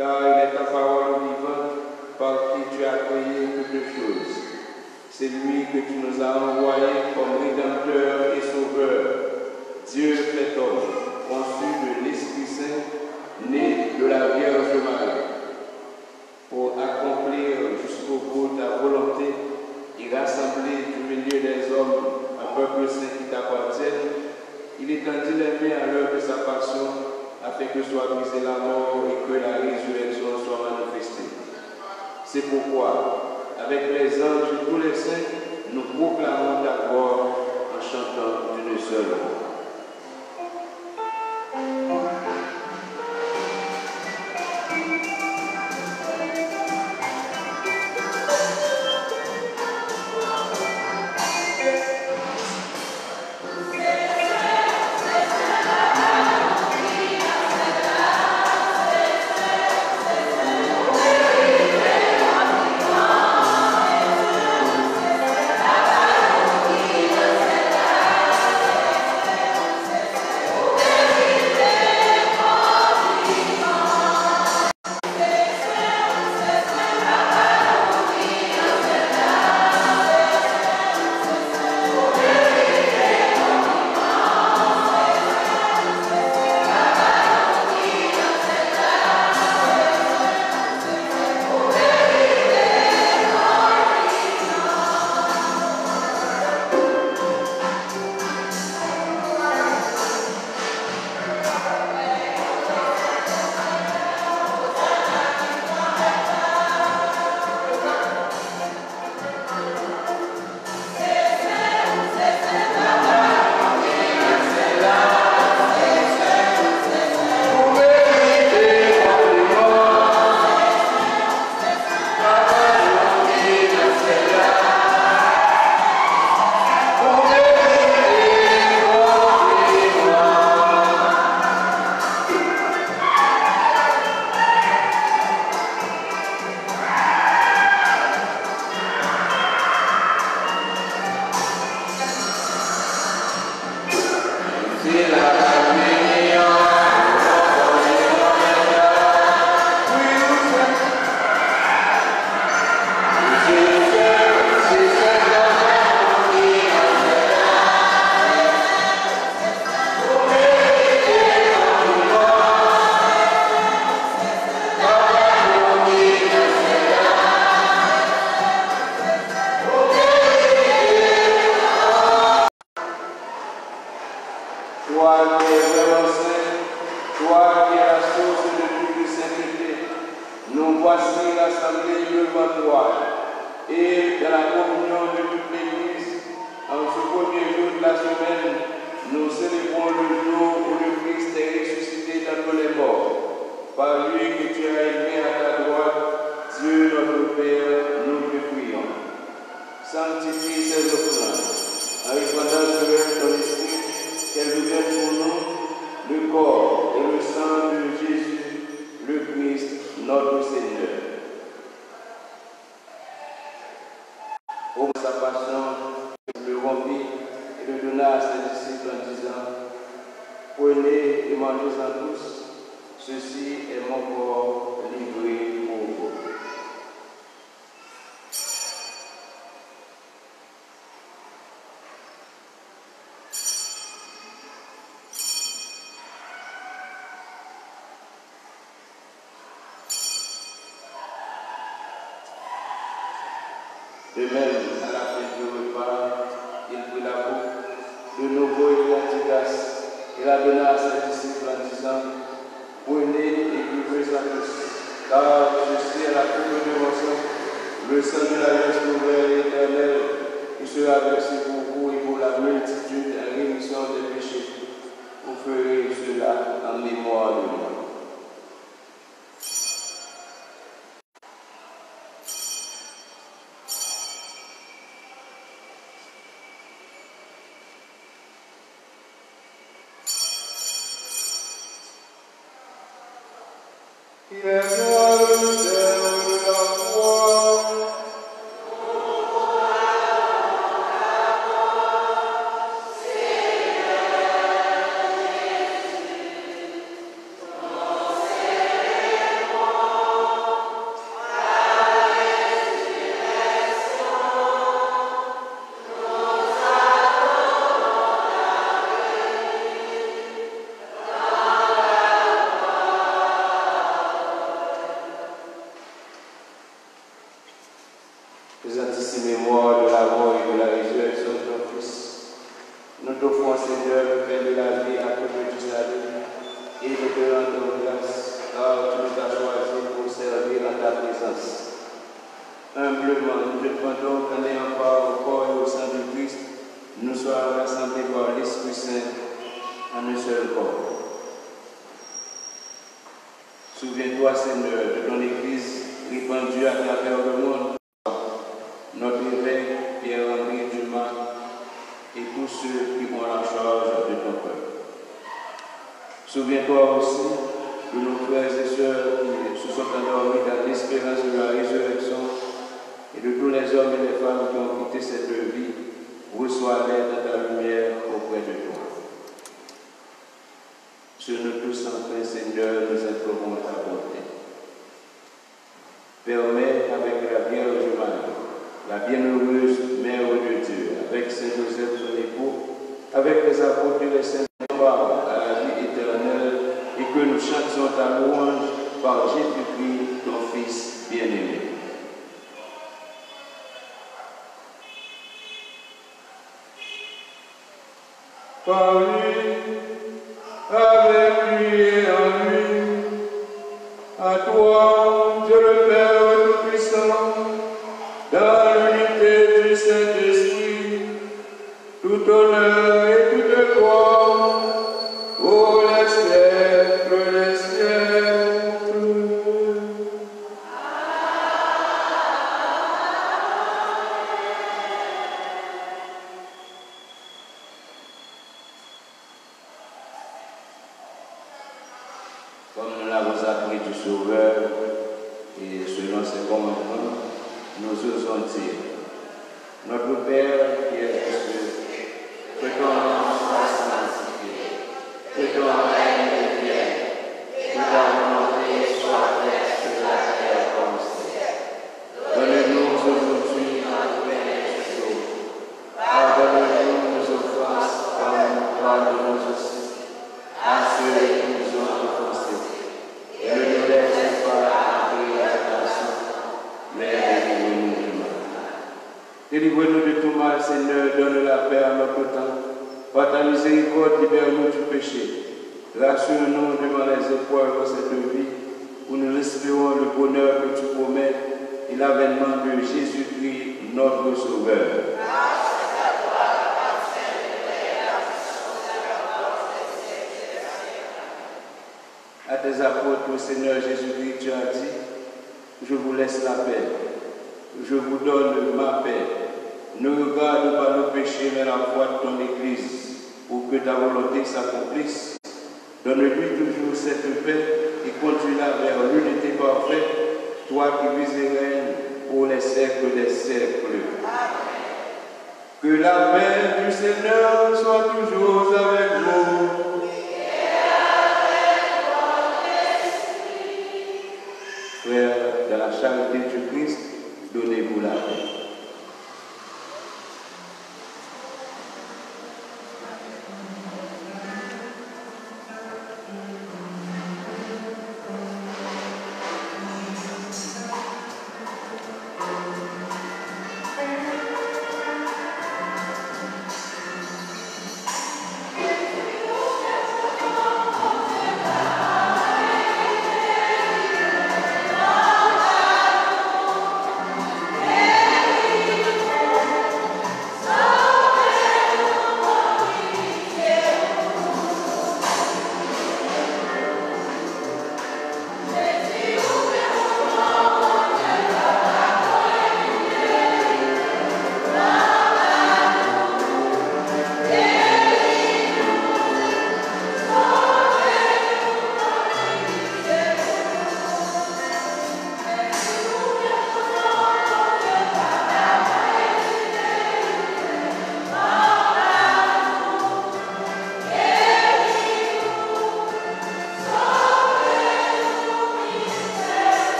car il est ta parole vivante par qui tu as créé toutes choses. C'est lui que tu nous as envoyé comme Rédempteur et Sauveur, Dieu fait homme, conçu de l'Esprit Saint, né de la Vierge Marie, pour accomplir jusqu'au bout ta volonté et rassembler du milieu des hommes un peuple saint qui t'appartienne. Il étendit les mains à l'heure de sa passion, afin que soit brisée la mort et que la résurrection soit manifestée. C'est pourquoi, avec les anges et tous les saints, nous proclamons ta gloire en chantant d'une seule voix. De même, à la fin du repas, il prit la coupe. De nouveau, il rendit grâce. Il la donna à ses disciples en disant: Prenez et buvez à tous, car ceci est la coupe de mon sang, le sang de l'alliance nouvelle et éternelle, qui sera versé pour vous et pour la multitude en rémission des péchés. Vous ferez cela en mémoire de moi. Oh mémoire de la mort et de la résurrection de ton Fils. Nous t'offrons, Seigneur, le pain de la vie à cause du salut, et nous te rendons grâce, car tu nous as choisis pour servir à ta présence. Humblement, nous te demandons qu'en ayant part au corps et au sang du Christ, nous soyons rassemblés par l'Esprit Saint en un seul corps. Souviens-toi, Seigneur, de ton Église répandue à travers le monde, notre évêque Pierre-Henri Dumas et tous ceux qui ont la charge de ton peuple. Souviens-toi aussi de nos frères et sœurs qui se sont endormis dans l'espérance de la résurrection et de tous les hommes et les femmes qui ont quitté cette vie. Reçois-les dans ta lumière auprès de toi. Sur nous tous enfin, Seigneur, nous implorons ta bonté. Permets avec la Vierge Marie, la bienheureuse Mère de Dieu, avec Saint Joseph son époux, avec les apôtres et les saints à la vie éternelle, et que nous chantions ta louange par Jésus-Christ, ton Fils bien-aimé. Par lui, avec lui et en lui, à toi, Dieu le Père Tout-Puissant, dans l'unité du Saint-Esprit, tout honneur et toute gloire, pour les siècles des siècles. Comme nous l'avons appris du Sauveur, et selon ses commandements, nous osons dire: Notre Père qui es aux cieux, que ton nom soit sanctifié, que ton règne vienne, que ta volonté soit faite sur la terre comme au ciel. Donne-nous aujourd'hui notre pain de ce jour. Pardonne-nous nos offenses comme nous pardonnons aussi à ceux qui nous ont offensés. Et ne nous laisse pas entrer à la tentation, mais délivre-nous du mal. Délivre-nous de tout mal, Seigneur, donne la paix à notre temps. Par ta miséricorde, libère-nous du péché. Rassure-nous devant les épreuves de cette vie, où nous espérons le bonheur que tu promets et l'avènement de Jésus-Christ, notre Sauveur. À tes apôtres, Seigneur Jésus-Christ, tu as dit: je vous laisse la paix, je vous donne ma paix. Ne regarde pas nos péchés, mais la foi de ton Église, pour que ta volonté s'accomplisse. Donne-lui toujours cette paix et conduis-la vers l'unité parfaite, toi qui vis et règnes pour les siècles des siècles. Que la paix du Seigneur soit toujours avec vous. Frères, dans la charité du Christ, donnez-vous la paix.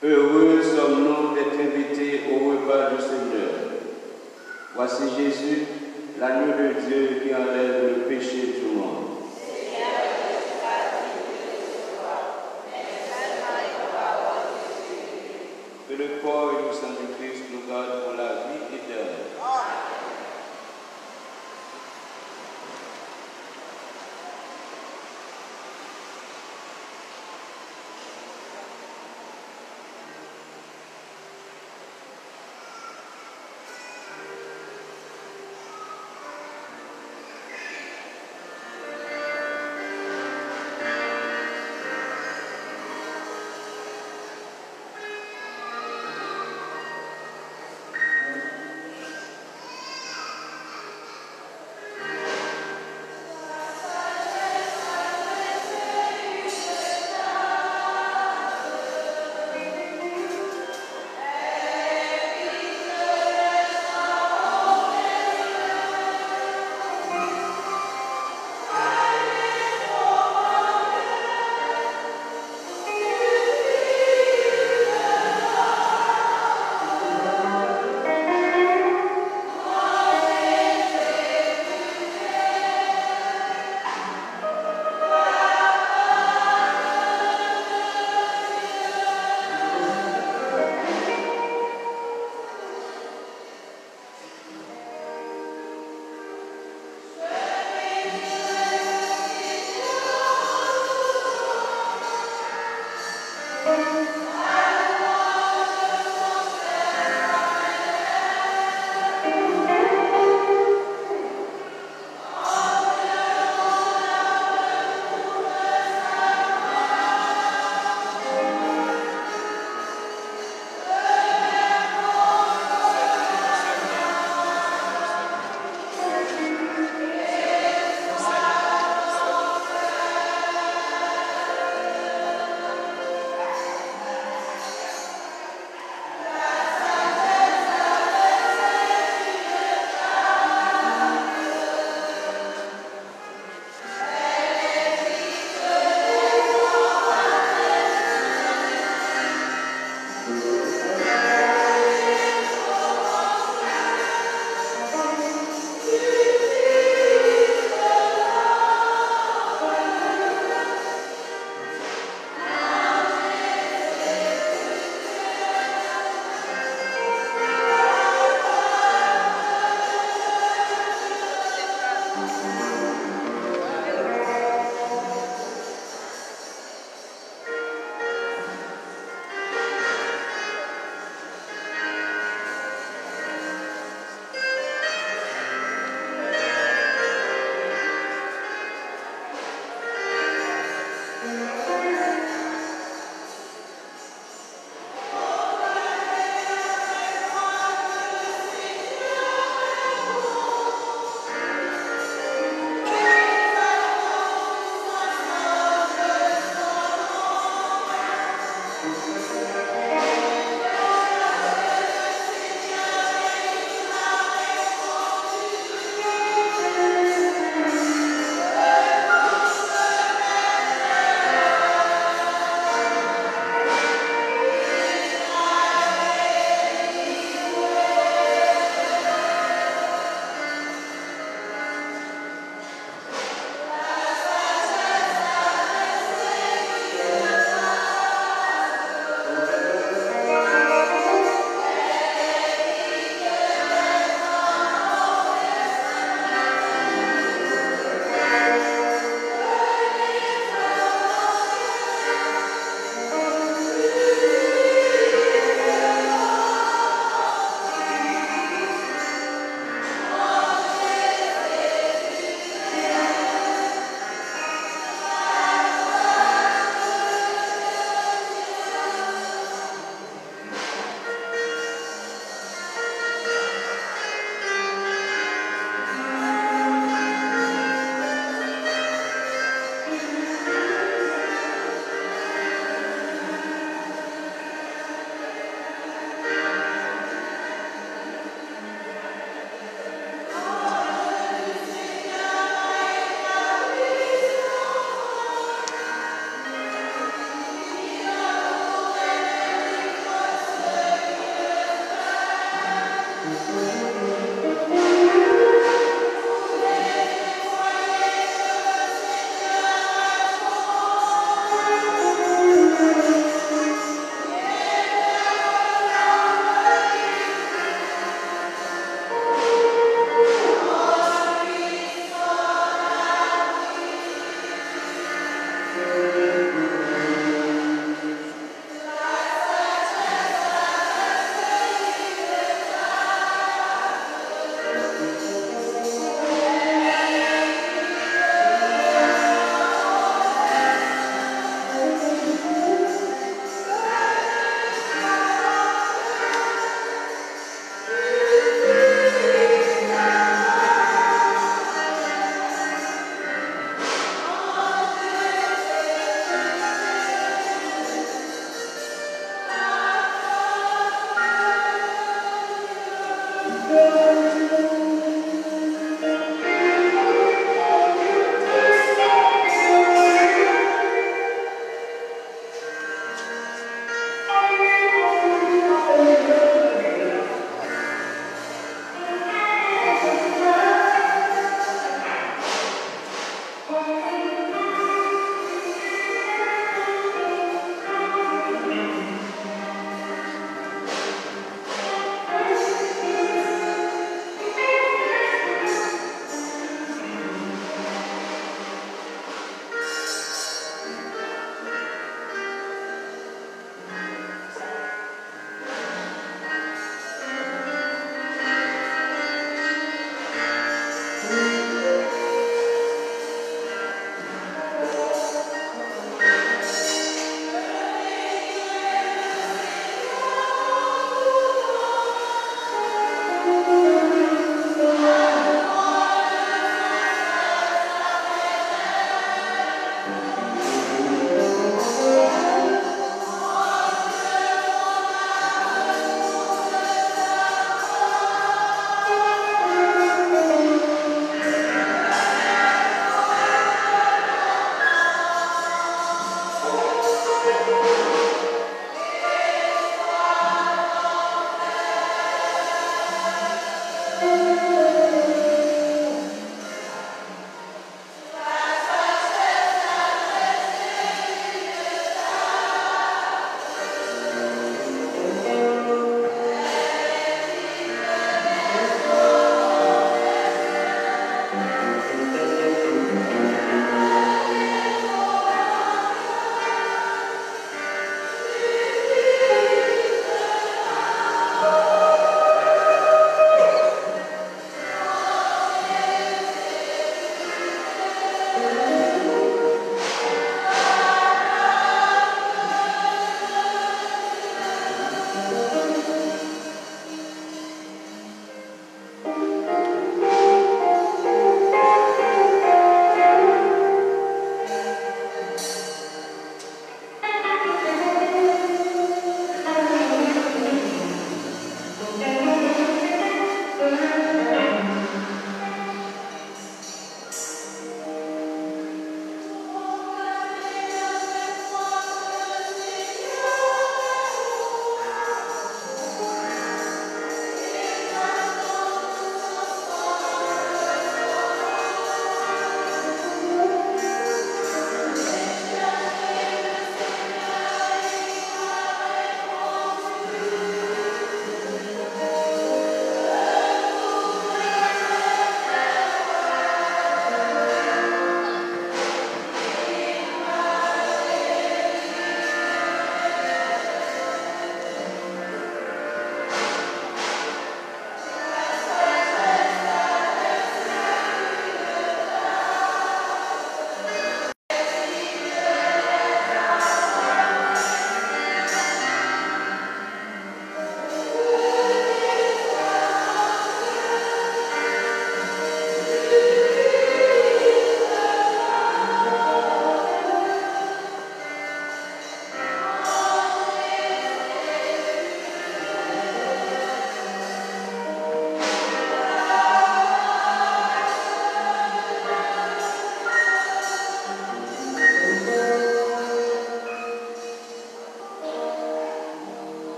Heureux sommes-nous d'être invités au repas du Seigneur. Voici Jésus, l'agneau de Dieu qui enlève le péché du monde. Que le corps et le sang du Christ nous gardent pour la vie éternelle.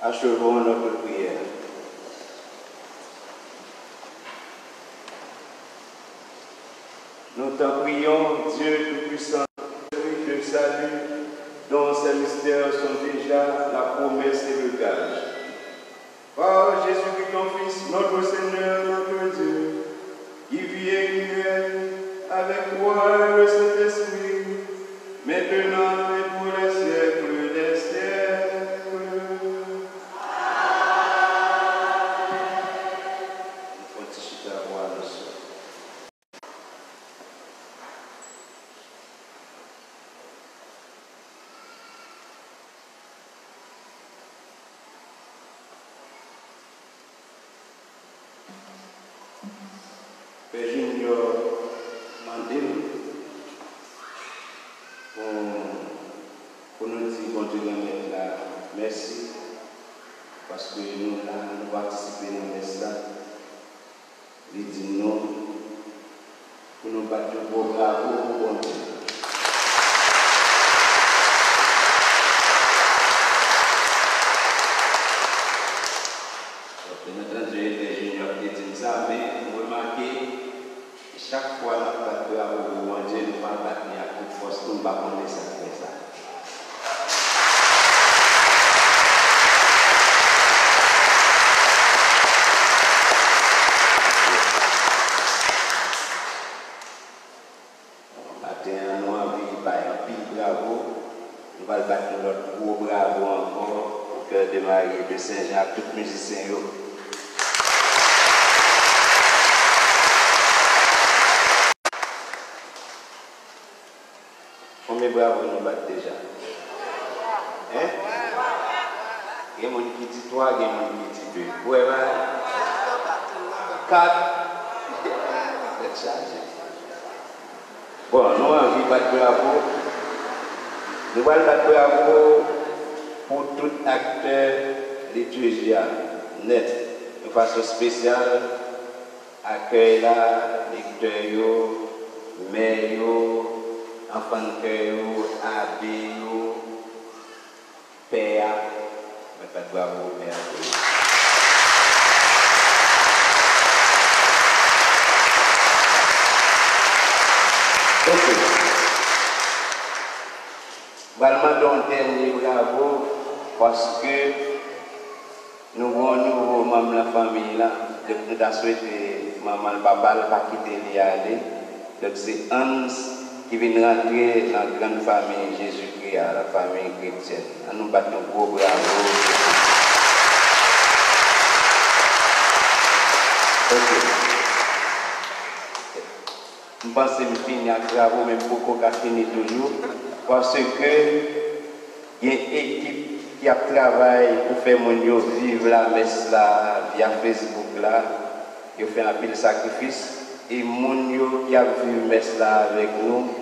Achevons notre prière. Nous t'en prions, Dieu Tout-Puissant, de salut, dont ces mystères sont déjà la promesse et le gage. Par Jésus-Christ, ton Fils, notre Seigneur, notre Dieu, qui vit et qui règne avec toi et le Saint-Esprit, maintenant et pour les siècles des siècles. Nous continuons à voir le soir. Père Junior Mandel, pour nous dire bon Dieu remettre là, merci, parce que nous là, nous participons dans le message, il dit non, pour nous battre pour bravo pour bon Dieu. Bien entendu, les juniors qui disent ça, mais vous remarquez, chaque fois que nous battons à bon Dieu, nous ne pas battre à toute force, nous ne pas connaître ça. Matin, nous avons vu un pile bravo, nous allons battre notre gros bravo encore au cœur de Marie de Saint-Jacques, tous les musiciens. Combien bravo nous battons déjà? Hein? Il y a des gens qui disent 3, il y a des gens qui disent 2. Ouais, 4. C'est chargé. Bon, nous avons battu bravo. Nous allons battre bravo pour tout acteur liturgial net, de façon spéciale, accueil là, lecteur, mère, enfant de cœur, abbé, père, mais pas de bravo, père. Ok. Vraiment, un dernier bravo, parce que nous avons un nouveau membre de la famille là, nous avons souhaité maman et papa ne pas quitter l'y aller. Donc c'est Hans qui vient rentrer dans la grande famille Jésus-Christ, la famille chrétienne. Nous battons un gros bravo. Ok. Je pense que je finis avec bravo, mais pourquoi je finis toujours? Parce que il y a une équipe qui a travaillé pour faire mon vivre la messe là, via Facebook là. Ils ont fait un peu de sacrifice. Et mon qui a vu la messe là avec nous,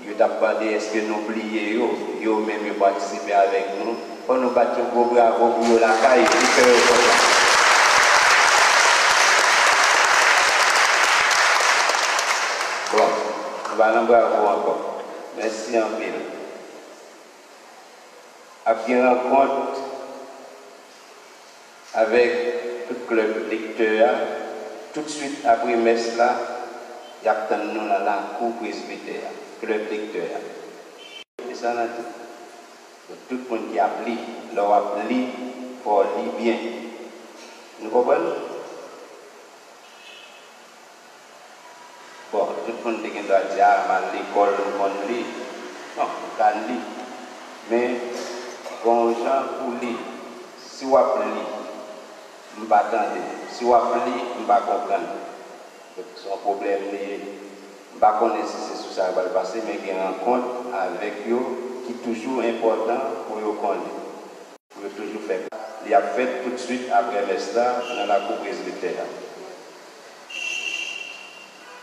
ils ont demandé est-ce que nous oublions, ils ont même participé avec nous. Pour nous battre un gros bravo pour la caille, bon, on va en bravo encore. Merci en pile. Après une rencontre avec tout le lecteur, tout de suite après messe là, il y a nous dans la cour presbytère, club lecteur. C'est ça là tout. Tout le monde qui a appelé, leur appelé pour lire bien. Nous comprenons? Bon, tout le monde qui doit dire à l'école, on lit. Non, on can lire. Mais, quand les gens pour lire, si on appelle lire, on ne va pas attendre. Si on appelle lire, on ne va pas comprendre. Son problème, je ne sais pas si c'est sur ça qui va passer, mais il y a une rencontre avec eux qui est toujours important pour eux connaître. Pour eux toujours faire. Il a fait tout de suite après l'Estat dans la cour presbytère.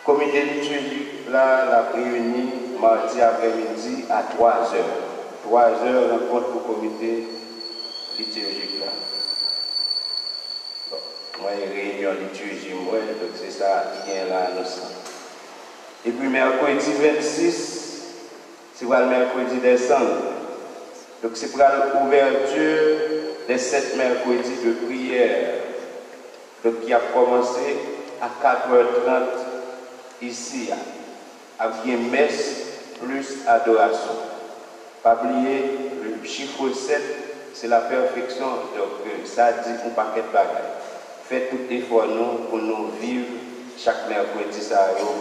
Le comité liturgique là, l'a réuni mardi après-midi à 3h. 3h, rencontre pour le comité liturgique là. Bon, moi, il y a une réunion liturgique, donc c'est ça qui est là, nous sommes. Et puis, mercredi 26, c'est le mercredi décembre. Donc, c'est pour l'ouverture les 7 mercredis de prière, donc qui a commencé à 4h30 ici, avec une messe plus adoration. Pas oublier, le chiffre 7, c'est la perfection, donc ça dit un paquet de bagages. Faites tout effort nous pour nous vivre chaque mercredi,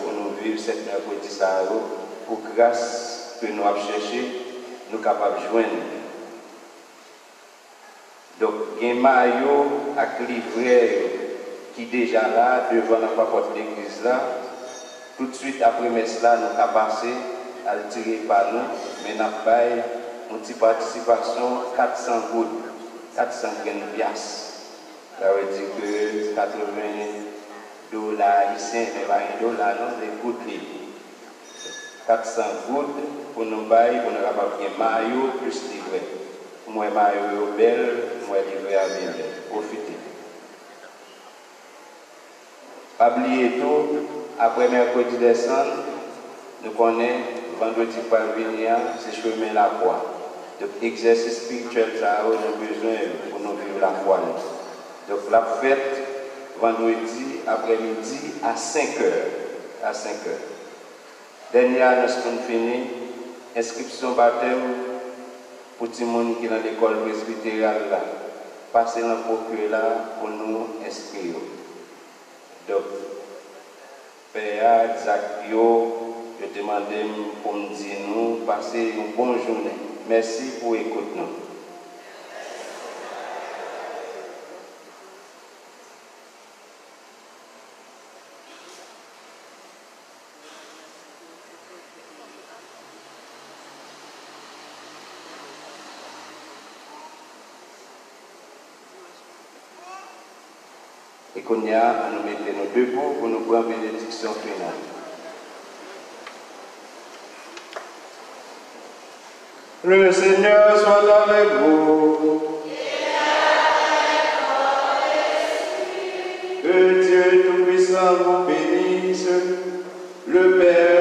pour nous vivre 7 mercredis, pour grâce que nous avons cherché, nous sommes capables de joindre. Donc, il y a un maillot avec livret qui est déjà là, devant la porte de l'église là. Tout de suite après messe là, nous avons passé à le tirer par nous, mais nous avons fait une petite participation 400 gouttes, 400 piastres. Ça veut dire que 80 dollars ici, mais pas un dollar, non, des gouttes libres. 400 gouttes pour nous bailler, pour nous avoir un maillot plus livret. Moi, maillot belle, moi, livret à bien. Profitez. Pas oublier tout, après mercredi décembre, nous connaissons vendredi par venir, c'est chemin la foi. Donc, exercice spirituel, ça a besoin pour nous vivre la foi. Donc, la fête, vendredi après-midi à 5h. À 5h. Dernière annonce qu'on finit, inscription baptême pour tout le monde qui est dans l'école presbytériale là. Passez dans le procure là pour nous inscrire. Donc, Père Zakio, je demande pour me dire nous, passez une bonne journée. Merci pour écouter nous. Et qu'on y a à nous mettre nos debout pour nous prendre bénédiction finale. Le Seigneur soit avec vous. Que Dieu Tout-Puissant vous bénisse, le Père,